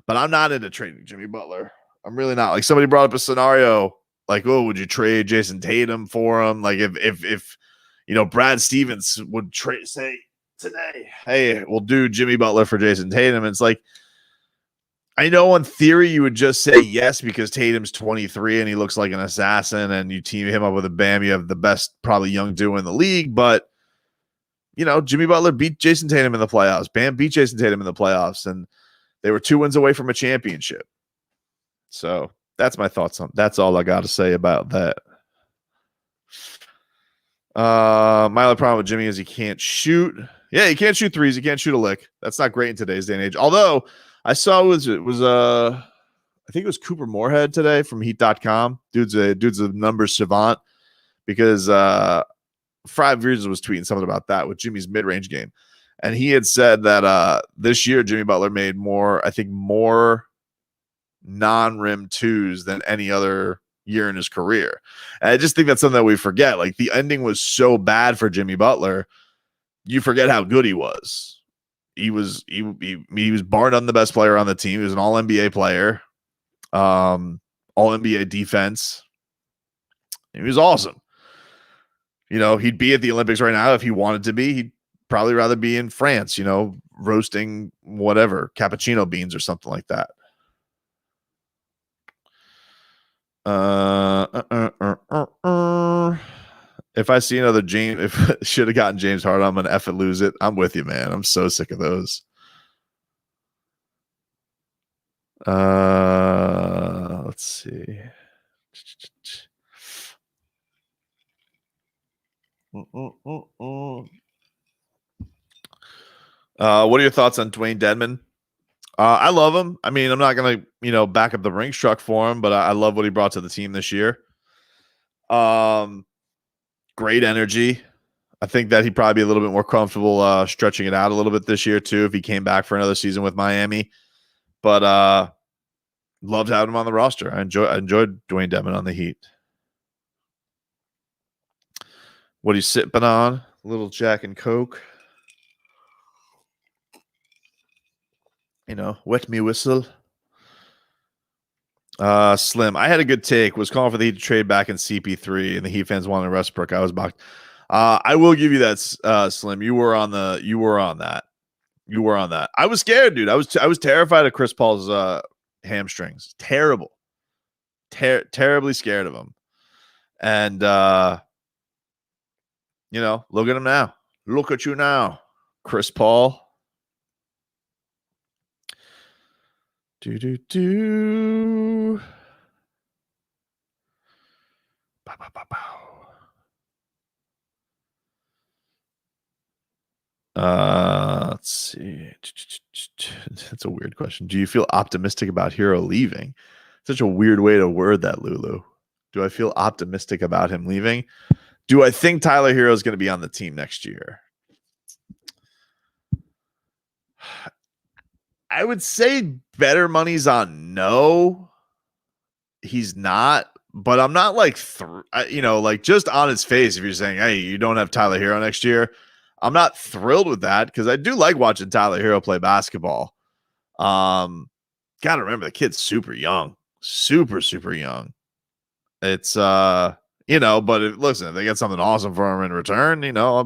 I'm not into trading Jimmy Butler. I'm really not. Like, somebody brought up a scenario like, oh, would you trade Jason Tatum for him? Like if Brad Stevens would say today, hey, we'll do Jimmy Butler for Jason Tatum. And it's like, I know in theory you would just say yes because Tatum's 23 and he looks like an assassin, and you team him up with a Bam, you have the best probably young duo in the league. But Jimmy Butler beat Jason Tatum in the playoffs. Bam beat Jason Tatum in the playoffs, and they were 2 wins away from a championship. So that's my thoughts on. That's all I got to say about that. My other problem with Jimmy is he can't shoot. Yeah, he can't shoot threes. He can't shoot a lick. That's not great in today's day and age. Although I saw I think it was Cooper Moorhead today from Heat.com. Dude's a numbers savant, because 5 Years was tweeting something about that with Jimmy's mid-range game. And he had said that this year Jimmy Butler made more non-rim twos than any other year in his career. And I just think that's something that we forget. Like, the ending was so bad for Jimmy Butler, you forget how good he was. He was bar none the best player on the team. He was an all NBA player, all NBA defense. He was awesome. He'd be at the Olympics right now if he wanted to be. He'd probably rather be in France, roasting whatever, cappuccino beans or something like that. If I see another James, if should have gotten James Harden, I'm gonna F it, lose it. I'm with you, man. I'm so sick of those. Let's see. What are your thoughts on Dwayne Dedman? I love him. I mean, I'm not gonna, back up the Brinks truck for him, but I love what he brought to the team this year. Great energy. I think that he'd probably be a little bit more comfortable stretching it out a little bit this year too if he came back for another season with Miami. But loved having him on the roster. I enjoyed Dwayne Dedman on the Heat. What are you sipping on? A little Jack and Coke. Wet me whistle. Slim, I had a good take. Was calling for the Heat to trade back in CP3, and the Heat fans wanted Westbrook. I was mocked. I will give you that, Slim. You were on that. I was scared, dude. I was terrified of Chris Paul's hamstrings. Terribly scared of him. And look at him now. Look at you now, Chris Paul. Do. Let's see. That's a weird question. Do you feel optimistic about Herro leaving? Such a weird way to word that, Lulu. Do I feel optimistic about him leaving? Do I think Tyler Herro is going to be on the team next year? I would say better money's on no. He's not, but I'm not like, just on his face, if you're saying, hey, you don't have Tyler Herro next year, I'm not thrilled with that because I do like watching Tyler Herro play basketball. Got to remember the kid's super young, super young. It's, but listen, if they get something awesome for him in return, I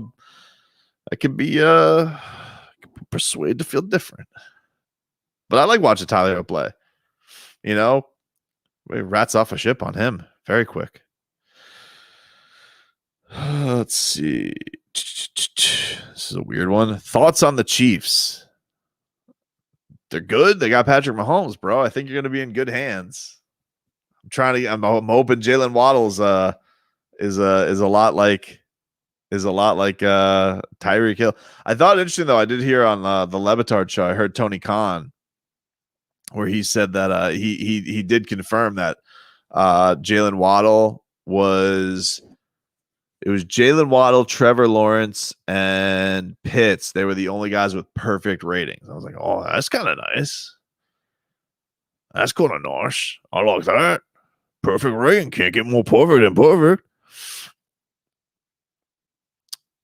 could be persuaded to feel different. But I like watching Tyler Herro play. Rats off a ship on him very quick. Let's see. This is a weird one. Thoughts on the Chiefs? They're good. They got Patrick Mahomes, bro. I think you're going to be in good hands. I'm hoping Jalen Waddle's is a lot like Tyreek Hill. I thought interesting though. I did hear on the Levitard show. I heard Tony Khan where he said that he did confirm that Jalen Waddle was Jalen Waddle, Trevor Lawrence, and Pitts. They were the only guys with perfect ratings. I was like, oh, that's kind of nice. That's kind of nice. I like that. Perfect rating. Can't get more perfect than perfect.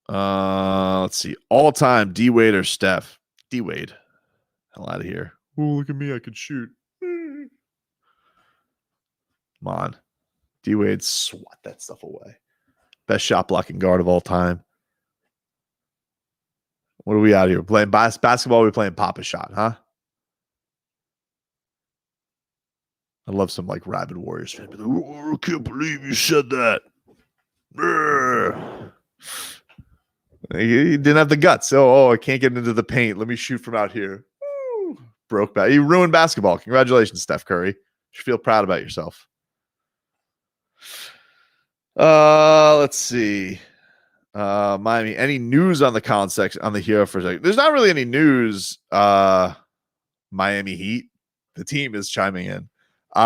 Let's see. All-time D-Wade or Steph? D-Wade. Hell out of here. Oh, look at me. I could shoot. Come on. D-Wade, swat that stuff away. Best shot blocking guard of all time. What are we out here? Playing basketball? We're playing Papa Shot, huh? I love some like rabid Warriors fan. Oh, I can't believe you said that. He didn't have the guts. Oh, I can't get into the paint. Let me shoot from out here. Woo. Broke back. You ruined basketball. Congratulations, Steph Curry. You should feel proud about yourself. Let's see. Miami. Any news on the Colin section on the Herro for a second? There's not really any news. Miami Heat. The team is chiming in.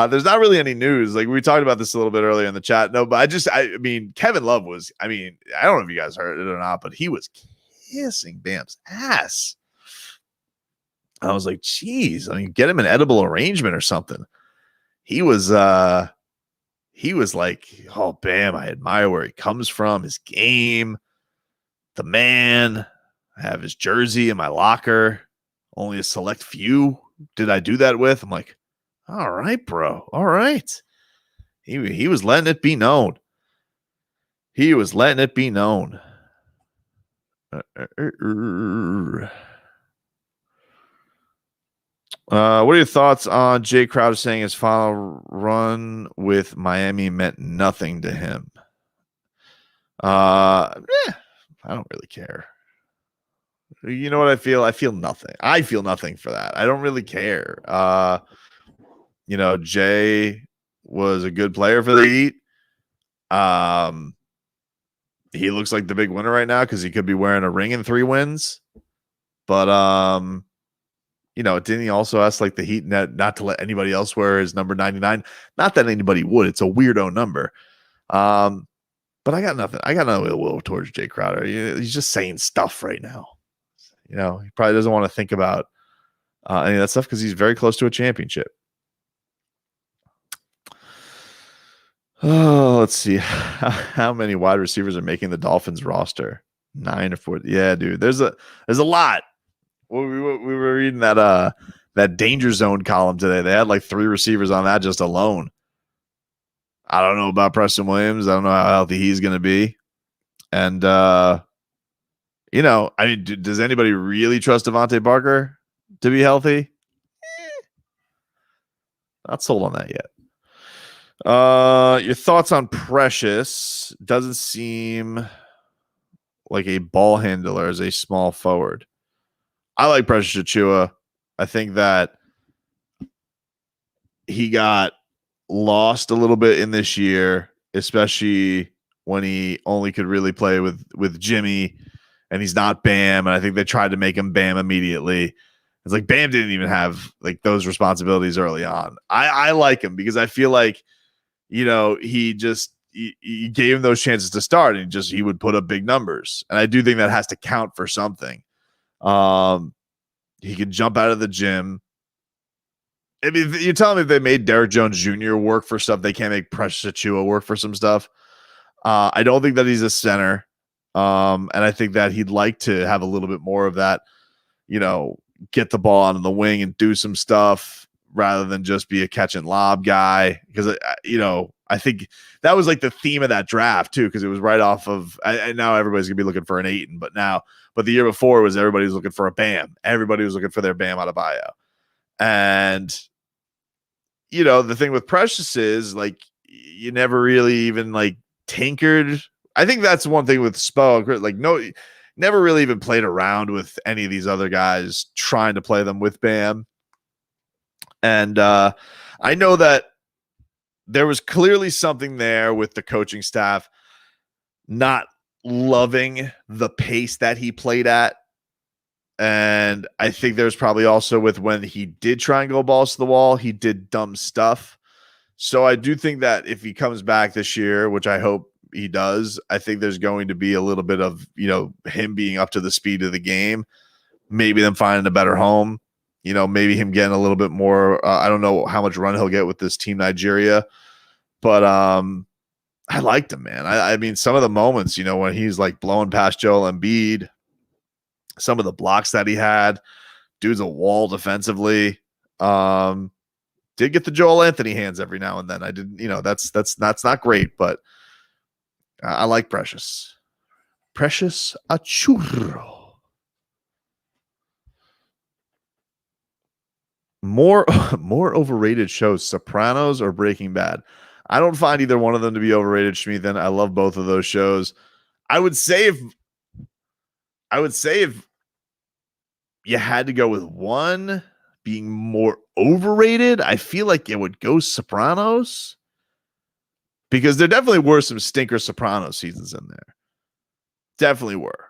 There's not really any news. Like we talked about this a little bit earlier in the chat. No, but I mean, Kevin Love was, I don't know if you guys heard it or not, but he was kissing Bam's ass. I was like, geez, get him an edible arrangement or something. He was like, oh, Bam, I admire where he comes from, his game, the man. I have his jersey in my locker. Only a select few did I do that with. I'm like, all right, bro. All right. He was letting it be known. He was letting it be known. What are your thoughts on Jay Crowder saying his final run with Miami meant nothing to him? I don't really care. You know what I feel? I feel nothing. I feel nothing for that. I don't really care. Jay was a good player for the Heat. He looks like the big winner right now because he could be wearing a ring in 3 wins. But didn't he also ask like the Heat not to let anybody else wear his number 99? Not that anybody would. It's a weirdo number. But I got nothing. I got no ill will towards Jay Crowder. He's just saying stuff right now. He probably doesn't want to think about any of that stuff because he's very close to a championship. Oh, let's see. How many wide receivers are making the Dolphins roster? 9 or 4. Yeah, dude. There's a lot. We were reading that danger zone column today. They had like 3 receivers on that just alone. I don't know about Preston Williams. I don't know how healthy he's going to be. And does anybody really trust Devontae Parker to be healthy? Not sold on that yet. Your thoughts on Precious? Doesn't seem like a ball handler as a small forward. I like Precious Achua. I think that he got lost a little bit in this year, especially when he only could really play with Jimmy, and he's not Bam. And I think they tried to make him Bam immediately. It's like Bam didn't even have like those responsibilities early on. I like him because I feel like, you know, he gave him those chances to start, and he would put up big numbers. And I do think that has to count for something. He could jump out of the gym. I mean, you're telling me if they made Derrick Jones Jr. work for stuff, they can't make Precious Achua work for some stuff. I don't think that he's a center. And I think that he'd like to have a little bit more of that, you know, get the ball out of the wing and do some stuff rather than just be a catch and lob guy. Because, you know, I think that was like the theme of that draft too, because it was right off of, and now everybody's gonna be looking for an Ayton, but the year before was everybody was looking for a Bam. Everybody was looking for their Bam Adebayo. And, you know, the thing with Precious is like, you never really even like tinkered. I think that's one thing with Spo, like never really even played around with any of these other guys trying to play them with Bam. And I know that there was clearly something there with the coaching staff not loving the pace that he played at. And I think there's probably also with when he did try and go balls to the wall, he did dumb stuff. So I do think that if he comes back this year, which I hope he does, I think there's going to be a little bit of, you know, him being up to the speed of the game, maybe them finding a better home, you know, maybe him getting a little bit more. I don't know how much run he'll get with this team Nigeria, but I liked him, man. I mean, some of the moments, you know, when he's like blowing past Joel Embiid, some of the blocks that he had, dude's a wall defensively. Did get the Joel Anthony hands every now and then. I didn't, you know, that's not great, but I like Precious. Precious Achurro. More overrated shows, Sopranos or Breaking Bad. I don't find either one of them to be overrated, Schmeathan. I love both of those shows. I would say if you had to go with one being more overrated, I feel like it would go Sopranos, because there definitely were some stinker Sopranos seasons in there. Definitely were.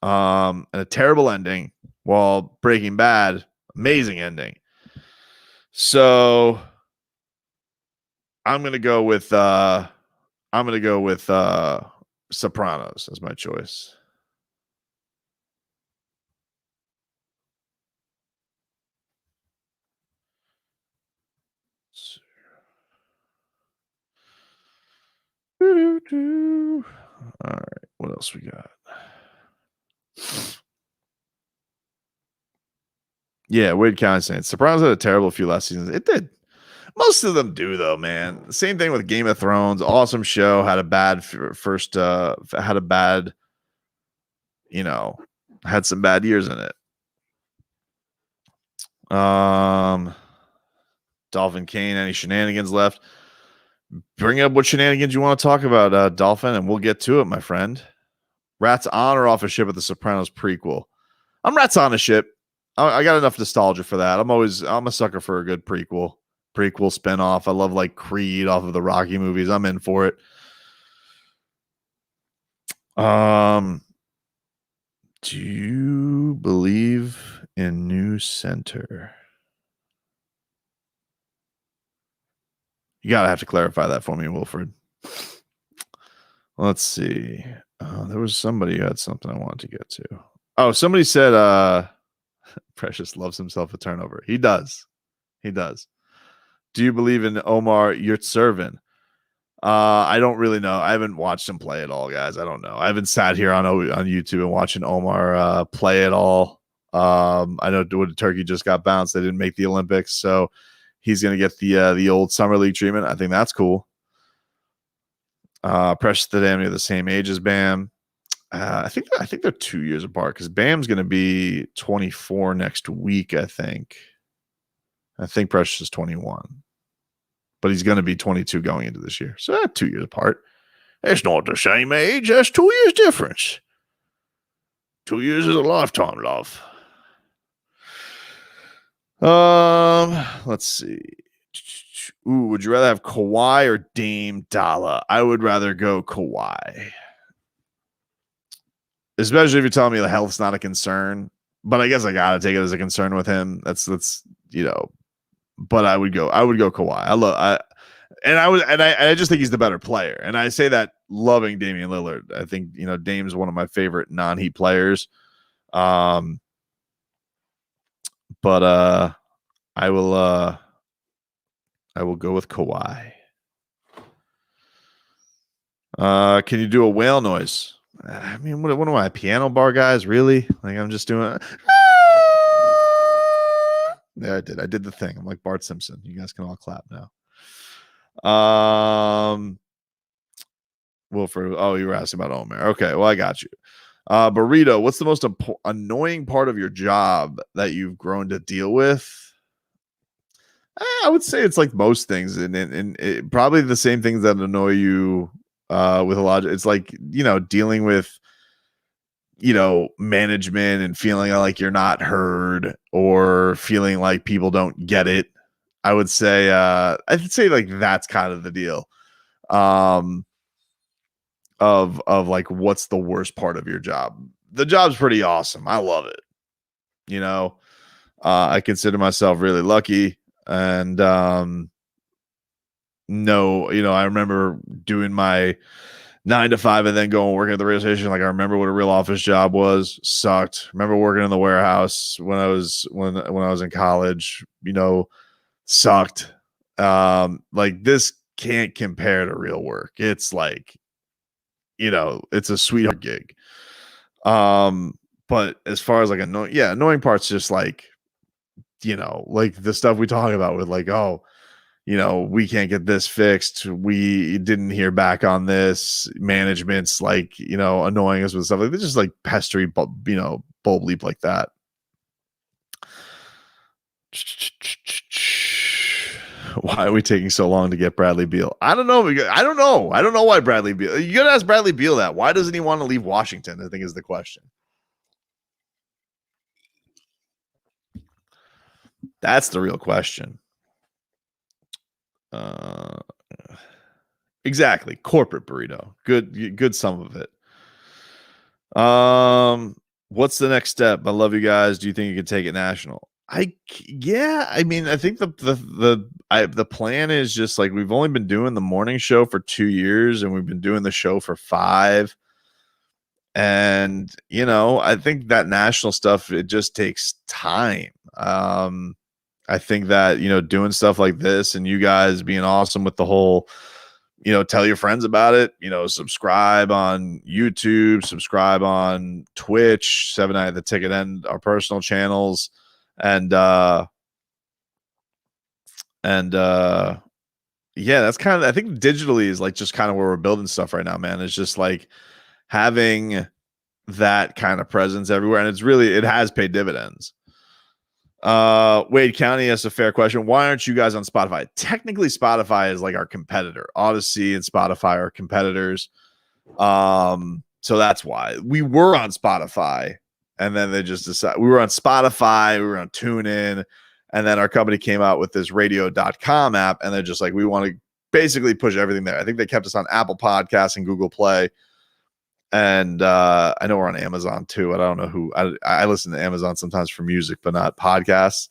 And a terrible ending, while Breaking Bad, amazing ending. So I'm gonna go with Sopranos as my choice. All right, what else we got? Yeah, Wade County saying Sopranos had a terrible few last seasons. It did. Most of them do, though, man. Same thing with Game of Thrones. Awesome show. Had a bad first. Had a bad. You know, had some bad years in it. Dolphin Kane. Any shenanigans left? Bring up what shenanigans you want to talk about, Dolphin, and we'll get to it, my friend. Rats on or off a ship with the Sopranos prequel? I'm rats on a ship. I got enough nostalgia for that. I'm a sucker for a good prequel spinoff. I love like Creed off of the Rocky movies. I'm in for it. Do you believe in new center? You gotta have to clarify that for me, Wilfred. Let's see. There was somebody who had something I wanted to get to. Oh, somebody said Precious loves himself a turnover. He does. Do you believe in Omar Yurtseven? I don't really know. I haven't watched him play at all, guys. I don't know. I haven't sat here on YouTube and watching Omar play at all. I know Turkey just got bounced. They didn't make the Olympics, so he's going to get the old summer league treatment. I think that's cool. Precious to them, near the same age as Bam. I think they're 2 years apart, because Bam's going to be 24 next week. I think Precious is 21. but he's going to be 22 going into this year. So 2 years apart. It's not the same age. That's 2 years difference. 2 years is a lifetime, love. Let's see. Ooh, would you rather have Kawhi or Dame Dalla? I would rather go Kawhi. Especially if you're telling me the health's not a concern. But I guess I gotta take it as a concern with him. That's but I would go Kawhi. I just think he's the better player. And I say that loving Damian Lillard. I think, Dame's one of my favorite non-Heat players. But I will go with Kawhi. Can you do a whale noise? I mean, what am I, piano bar guys? Really? Like, I'm just doing. There, I did the thing. I'm like Bart Simpson. You guys can all clap now. Wilford. Oh, you were asking about Omer. Okay, well, I got you. Burrito, what's the most annoying part of your job that you've grown to deal with? I would say it's like most things, and probably the same things that annoy you with a lot. It's like, dealing with, management and feeling like you're not heard or feeling like people don't get it. I would say, like that's kind of the deal. Of like, what's the worst part of your job? The job's pretty awesome. I love it. I consider myself really lucky. And no, I remember doing my 9 to 5 and then going working at the radio station. Like, I remember what a real office job was. Sucked. Remember working in the warehouse when I was in college. Sucked. Like, this can't compare to real work. It's like, it's a sweetheart gig. But as far as like annoying parts, just like, like the stuff we talk about with like, oh, we can't get this fixed. We didn't hear back on this. Management's like, annoying us with stuff like this, just like pestery, bulb leap like that. Why are we taking so long to get Bradley Beal? I don't know. I don't know why Bradley Beal. You got to ask Bradley Beal that. Why doesn't he want to leave Washington? I think is the question. That's the real question. Exactly. Corporate burrito. Good sum of it. What's the next step? I love you guys. Do you think you can take it national? I mean, I think the plan is just like, we've only been doing the morning show for 2 years and we've been doing the show for 5. And, I think that national stuff, it just takes time. I think that, doing stuff like this and you guys being awesome with the whole, tell your friends about it, subscribe on YouTube, subscribe on Twitch, 7 Night at the Ticket, and our personal channels. And yeah, that's kind of, I think digitally is like just kind of where we're building stuff right now, man. It's just like having that kind of presence everywhere. And it has paid dividends. Wade County asks a fair question. Why aren't you guys on Spotify? Technically, Spotify is like our competitor. Odyssey and Spotify are competitors. So that's why we were on Spotify, and then they just decided we were on Spotify, we were on TuneIn, and then our company came out with this radio.com app, and they're just like, we want to basically push everything there. I think they kept us on Apple Podcasts and Google Play. And I know we're on Amazon too. I don't know who I listen to Amazon sometimes for music, but not podcasts.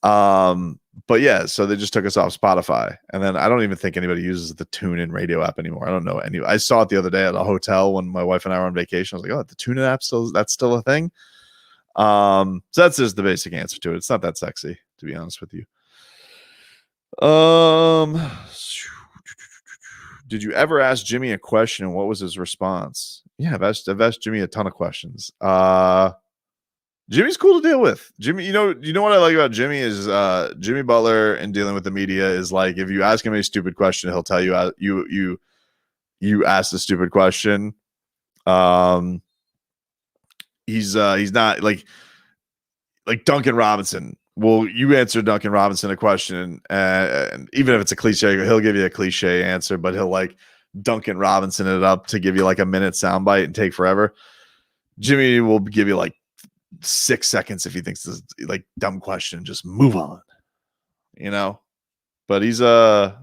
But yeah, so they just took us off Spotify, and then I don't even think anybody uses the TuneIn radio app anymore. I don't know any. I saw it the other day at a hotel when my wife and I were on vacation. I was like, oh, the TuneIn app that's still a thing. So that's just the basic answer to it. It's not that sexy, to be honest with you. Did you ever ask Jimmy a question and what was his response? Yeah, I've asked Jimmy a ton of questions. Jimmy's cool to deal with. Jimmy, you know what I like about Jimmy is Jimmy Butler and dealing with the media is like, if you ask him a stupid question, he'll tell you you asked a stupid question. He's not like Duncan Robinson Well, you answer Duncan Robinson a question, and even if it's a cliche, he'll give you a cliche answer, but he'll like Duncan Robinson it up to give you like a minute soundbite and take forever. Jimmy will give you like 6 seconds if he thinks this is like dumb question. Just move on, you know. But he's a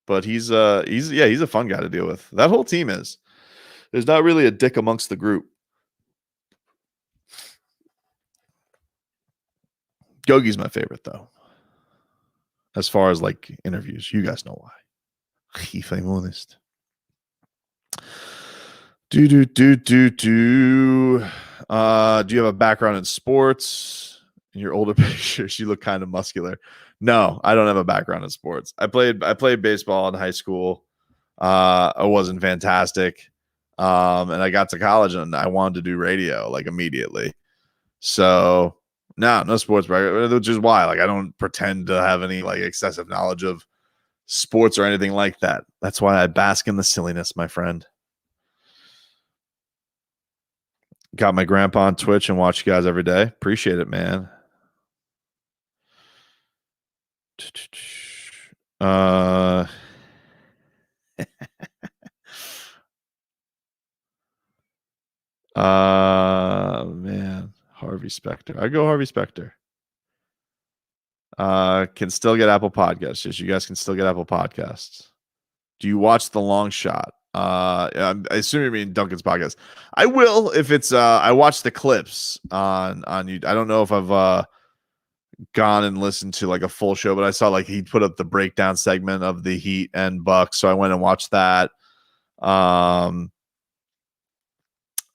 fun guy to deal with. That whole team is. There's not really a dick amongst the group. Gogi's my favorite though. As far as like interviews, you guys know why. If I'm honest. Do you have a background in sports? In your older pictures, you look kind of muscular. No, I don't have a background in sports. I played baseball in high school. I wasn't fantastic. And I got to college and I wanted to do radio like immediately. So no sports background, which is why like I don't pretend to have any like excessive knowledge of sports or anything like that. That's why I bask in the silliness, my friend. Got my grandpa on Twitch and watch you guys every day. Appreciate it, man. Man, Harvey Specter. I go Harvey Specter. Can still get Apple Podcasts. Yes, you guys can still get Apple Podcasts. Do you watch The Long Shot? I assume you mean Duncan's podcast. I will if it's I watch the clips on YouTube. I don't know if I've gone and listened to like a full show, but I saw like he put up the breakdown segment of the Heat and Bucks, so I went and watched that.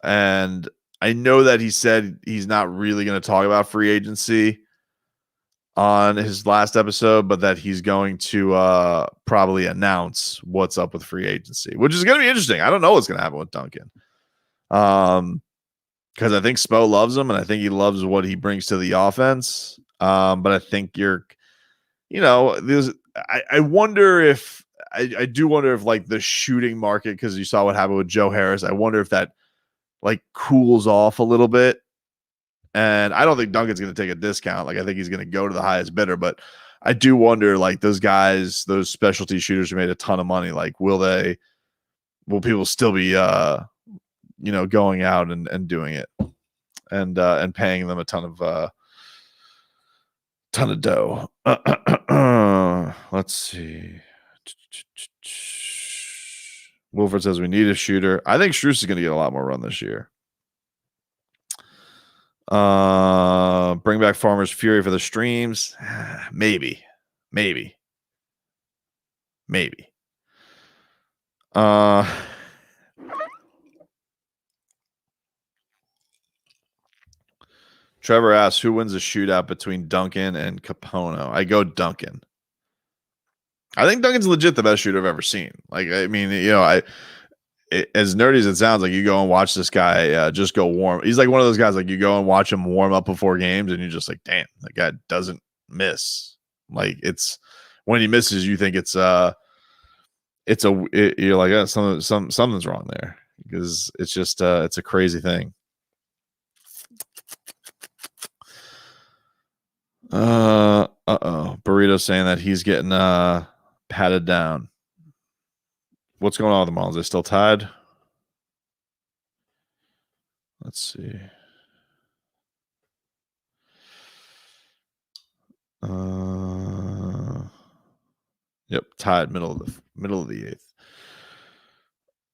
And I know that he said he's not really going to talk about free agency on his last episode, but that he's going to probably announce what's up with free agency, which is going to be interesting. I don't know what's going to happen with Duncan. Because I think Spo loves him and I think he loves what he brings to the offense. But I think I wonder if I do wonder if like the shooting market, because you saw what happened with Joe Harris. I wonder if that like cools off a little bit. And I don't think Duncan's going to take a discount. Like I think he's going to go to the highest bidder, but I do wonder like those guys, those specialty shooters who made a ton of money, like will people still be going out and doing it and paying them a ton of dough. Let's see. Wilford says we need a shooter. I think Strus is going to get a lot more run this year. Bring back Farmer's Fury for the streams. Maybe. Trevor asks, who wins a shootout between Duncan and Capono? I go Duncan. I think Duncan's legit the best shooter I've ever seen. Like, I mean, as nerdy as it sounds, like you go and watch this guy just go warm. He's like one of those guys, like you go and watch him warm up before games and you're just like, damn, that guy doesn't miss. Like it's when he misses, you think you're like, oh, something's wrong there, because it's just it's a crazy thing. Burrito saying that he's getting patted down. What's going on with the Marlins? They still tied? Let's see. Yep, tied middle of the eighth.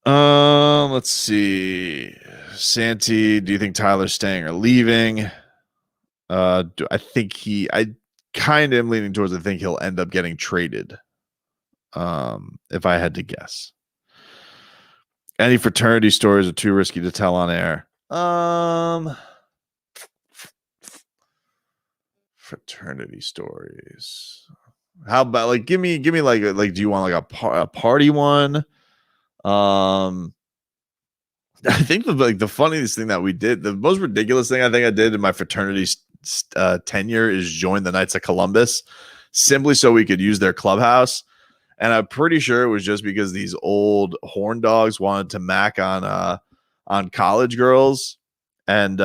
Let's see. Santi, do you think Tyler's staying or leaving? I kind of am leaning towards I think he'll end up getting traded. If I had to guess. Any fraternity stories are too risky to tell on air. Fraternity stories. How about like give me like do you want like a party one? I think the funniest thing that we did, the most ridiculous thing I think I did in my fraternity tenure is join the Knights of Columbus, simply so we could use their clubhouse. And I'm pretty sure it was just because these old horn dogs wanted to mac on college girls, and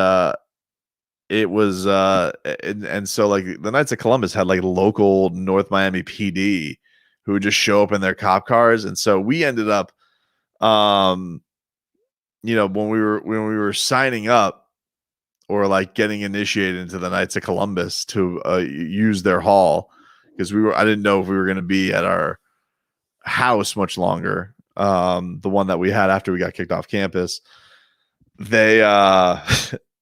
it was and so like the Knights of Columbus had like local North Miami PD who would just show up in their cop cars, and so we ended up when we were signing up or like getting initiated into the Knights of Columbus to use their hall, because I didn't know if we were going to be at our house much longer, the one that we had after we got kicked off campus. They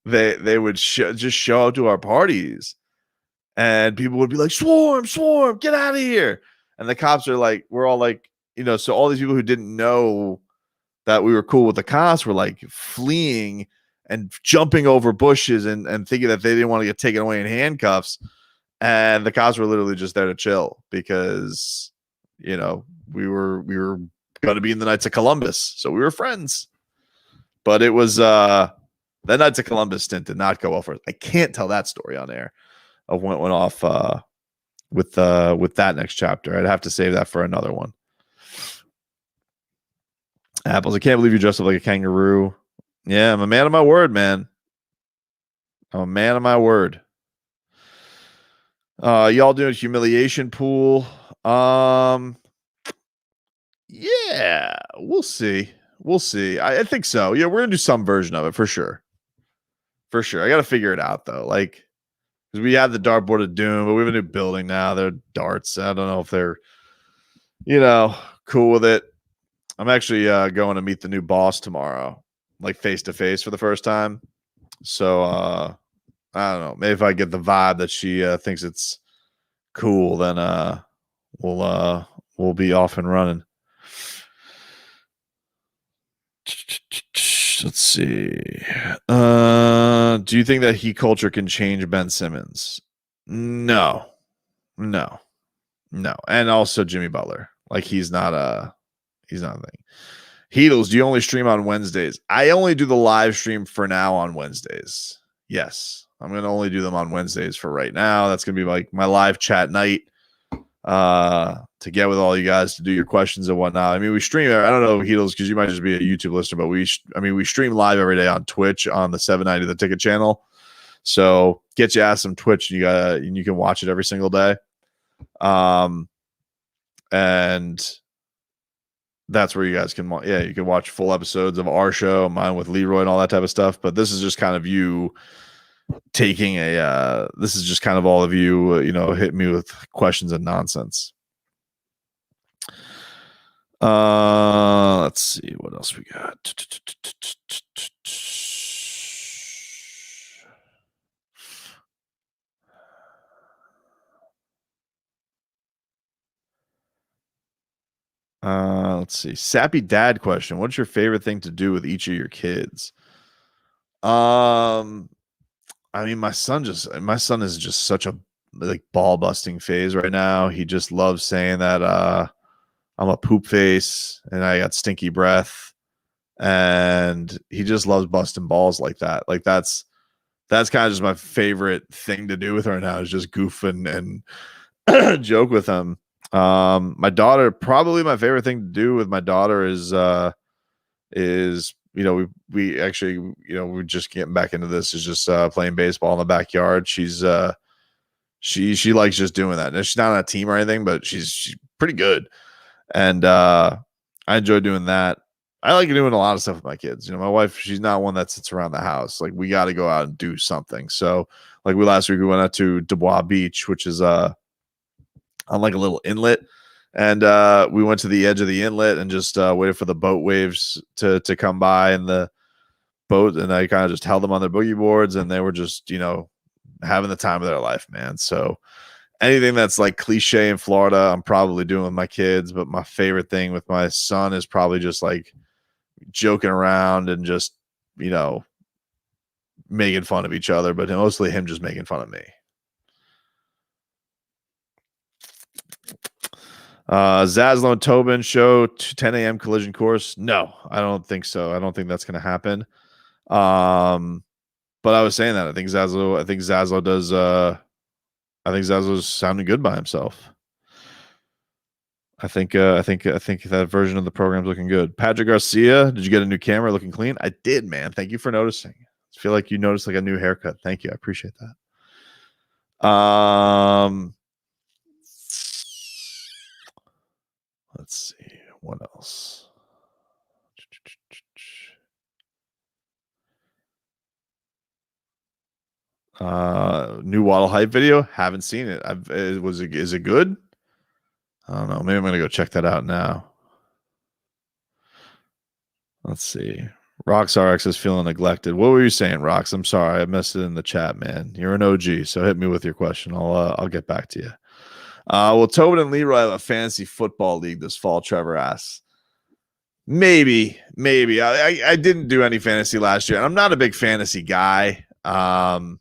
they would just show up to our parties, and people would be like, swarm, get out of here. And the cops are like, we're all like, so all these people who didn't know that we were cool with the cops were like fleeing and jumping over bushes and thinking that they didn't want to get taken away in handcuffs. And the cops were literally just there to chill because, we were going to be in the Knights of Columbus. So we were friends. But it was that Knights of Columbus stint did not go well for us. I can't tell that story on air of what went off with that next chapter. I'd have to save that for another one. Apples, I can't believe you dressed up like a kangaroo. Yeah, I'm a man of my word, man. I'm a man of my word. Y'all doing a humiliation pool? Yeah, we'll see. We'll see. I think so. Yeah, we're gonna do some version of it for sure. For sure. I gotta figure it out though. Like, because we have the dartboard of doom, but we have a new building now. They're darts. I don't know if they're, cool with it. I'm actually going to meet the new boss tomorrow, like face to face for the first time. So I don't know. Maybe if I get the vibe that she thinks it's cool, then we'll be off and running. Let's see. Do you think that Heat culture can change Ben Simmons? No. And also Jimmy Butler. Like he's not a thing. Heatles, do you only stream on Wednesdays? I only do the live stream for now on Wednesdays. Yes. I'm going to only do them on Wednesdays for right now. That's going to be like my live chat night to get with all you guys to do your questions and whatnot. I mean, we stream, I don't know, Heatles, because you might just be a YouTube listener, but we stream live every day on Twitch on the 790 The Ticket channel. So get your ass some Twitch and you can watch it every single day. And that's where you guys can, you can watch full episodes of our show, mine with Leroy and all that type of stuff. But this is just kind of you taking this is just kind of all of you, hit me with questions and nonsense. Let's see what else we got. Let's see. Sappy dad question. What's your favorite thing to do with each of your kids? I mean, my son is just such a like ball busting phase right now. He just loves saying that I'm a poop face and I got stinky breath, and he just loves busting balls like that. Like that's kind of just my favorite thing to do with her now, is just goof and joke with him. My daughter, probably my favorite thing to do with my daughter is we actually, we're just getting back into this, is just playing baseball in the backyard. She's she likes just doing that. Now, she's not on a team or anything, but she's pretty good. And I enjoy doing that. I like doing a lot of stuff with my kids. My wife, she's not one that sits around the house. Like, we got to go out and do something. So like last week we went out to Dubois Beach, which is on like a little inlet. And we went to the edge of the inlet and just waited for the boat waves to come by in the boat. And I kind of just held them on their boogie boards, and they were just, having the time of their life, man. So anything that's like cliche in Florida, I'm probably doing with my kids. But my favorite thing with my son is probably just like joking around and just, making fun of each other, but mostly him just making fun of me. Zaslow and Tobin show 10 a.m. collision course. No, I don't think so. I don't think that's going to happen. But I was saying that I think Zaslow does. I think Zaslow's sounding good by himself. I think that version of the program's looking good. Patrick Garcia, did you get a new camera looking clean? I did, man. Thank you for noticing. I feel like you noticed like a new haircut. Thank you. I appreciate that. Let's see. What else? New Waddle hype video. Haven't seen it. Is it good? I don't know. Maybe I'm gonna go check that out now. Let's see. Rox RX is feeling neglected. What were you saying, Rox? I'm sorry, I missed it in the chat, man. You're an OG, so hit me with your question. I'll get back to you. Will Tobin and Leroy have a fantasy football league this fall? Trevor asks. Maybe. I didn't do any fantasy last year, and I'm not a big fantasy guy. I'm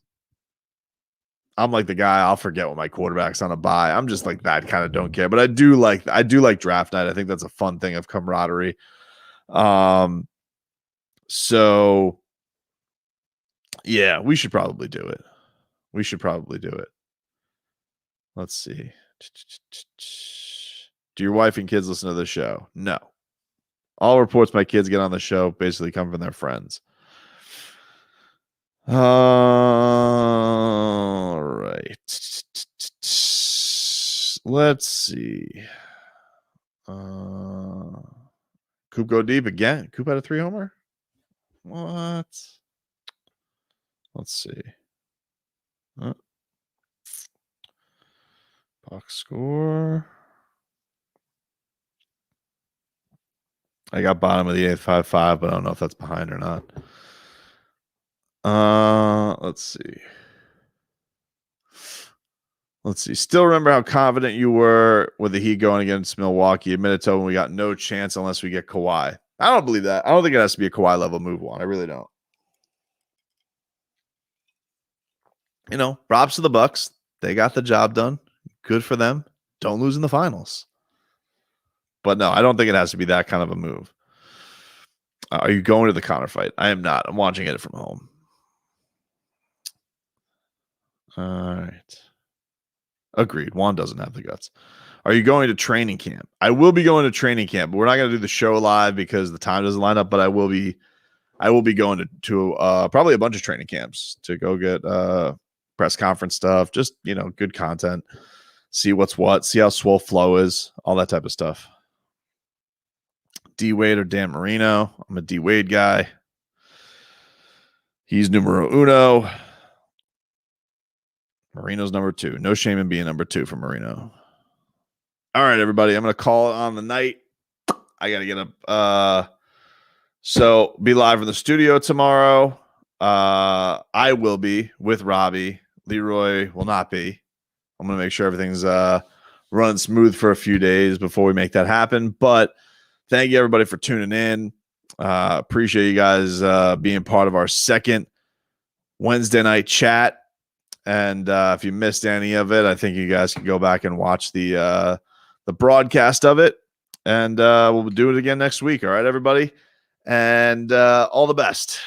like the guy, I'll forget what my quarterback's on a bye. I'm just like that, kind of don't care. But I do like draft night. I think that's a fun thing of camaraderie. So yeah, we should probably do it. Let's see. Do your wife and kids listen to the show? No. All reports my kids get on the show basically come from their friends. All right. Let's see. Coop go deep again. Coop had a 3 homer. What? Let's see. Box score. I got bottom of the 8th, 5-5, but I don't know if that's behind or not. Let's see. Still remember how confident you were with the Heat going against Milwaukee. Admitted to when we got no chance unless we get Kawhi. I don't believe that. I don't think it has to be a Kawhi level move one. I really don't. You know, props to the Bucks. They got the job done. Good for them. Don't lose in the finals. But no, I don't think it has to be that kind of a move. Are you going to the counter fight? I am not. I'm watching it from home. All right. Agreed. Juan doesn't have the guts. Are you going to training camp? I will be going to training camp, but we're not going to do the show live because the time doesn't line up. But I will be going to probably a bunch of training camps to go get press conference stuff. Just, you know, good content. See what's what. See how swole flow is. All that type of stuff. D Wade or Dan Marino. I'm a D Wade guy. He's numero uno. Marino's number 2. No shame in being number 2 for Marino. All right, everybody. I'm going to call it on the night. I got to get up. So be live in the studio tomorrow. I will be with Robbie. Leroy will not be. I'm going to make sure everything's running smooth for a few days before we make that happen. But thank you, everybody, for tuning in. Appreciate you guys being part of our second Wednesday night chat. And if you missed any of it, I think you guys can go back and watch the broadcast of it. And we'll do it again next week. All right, everybody. And all the best.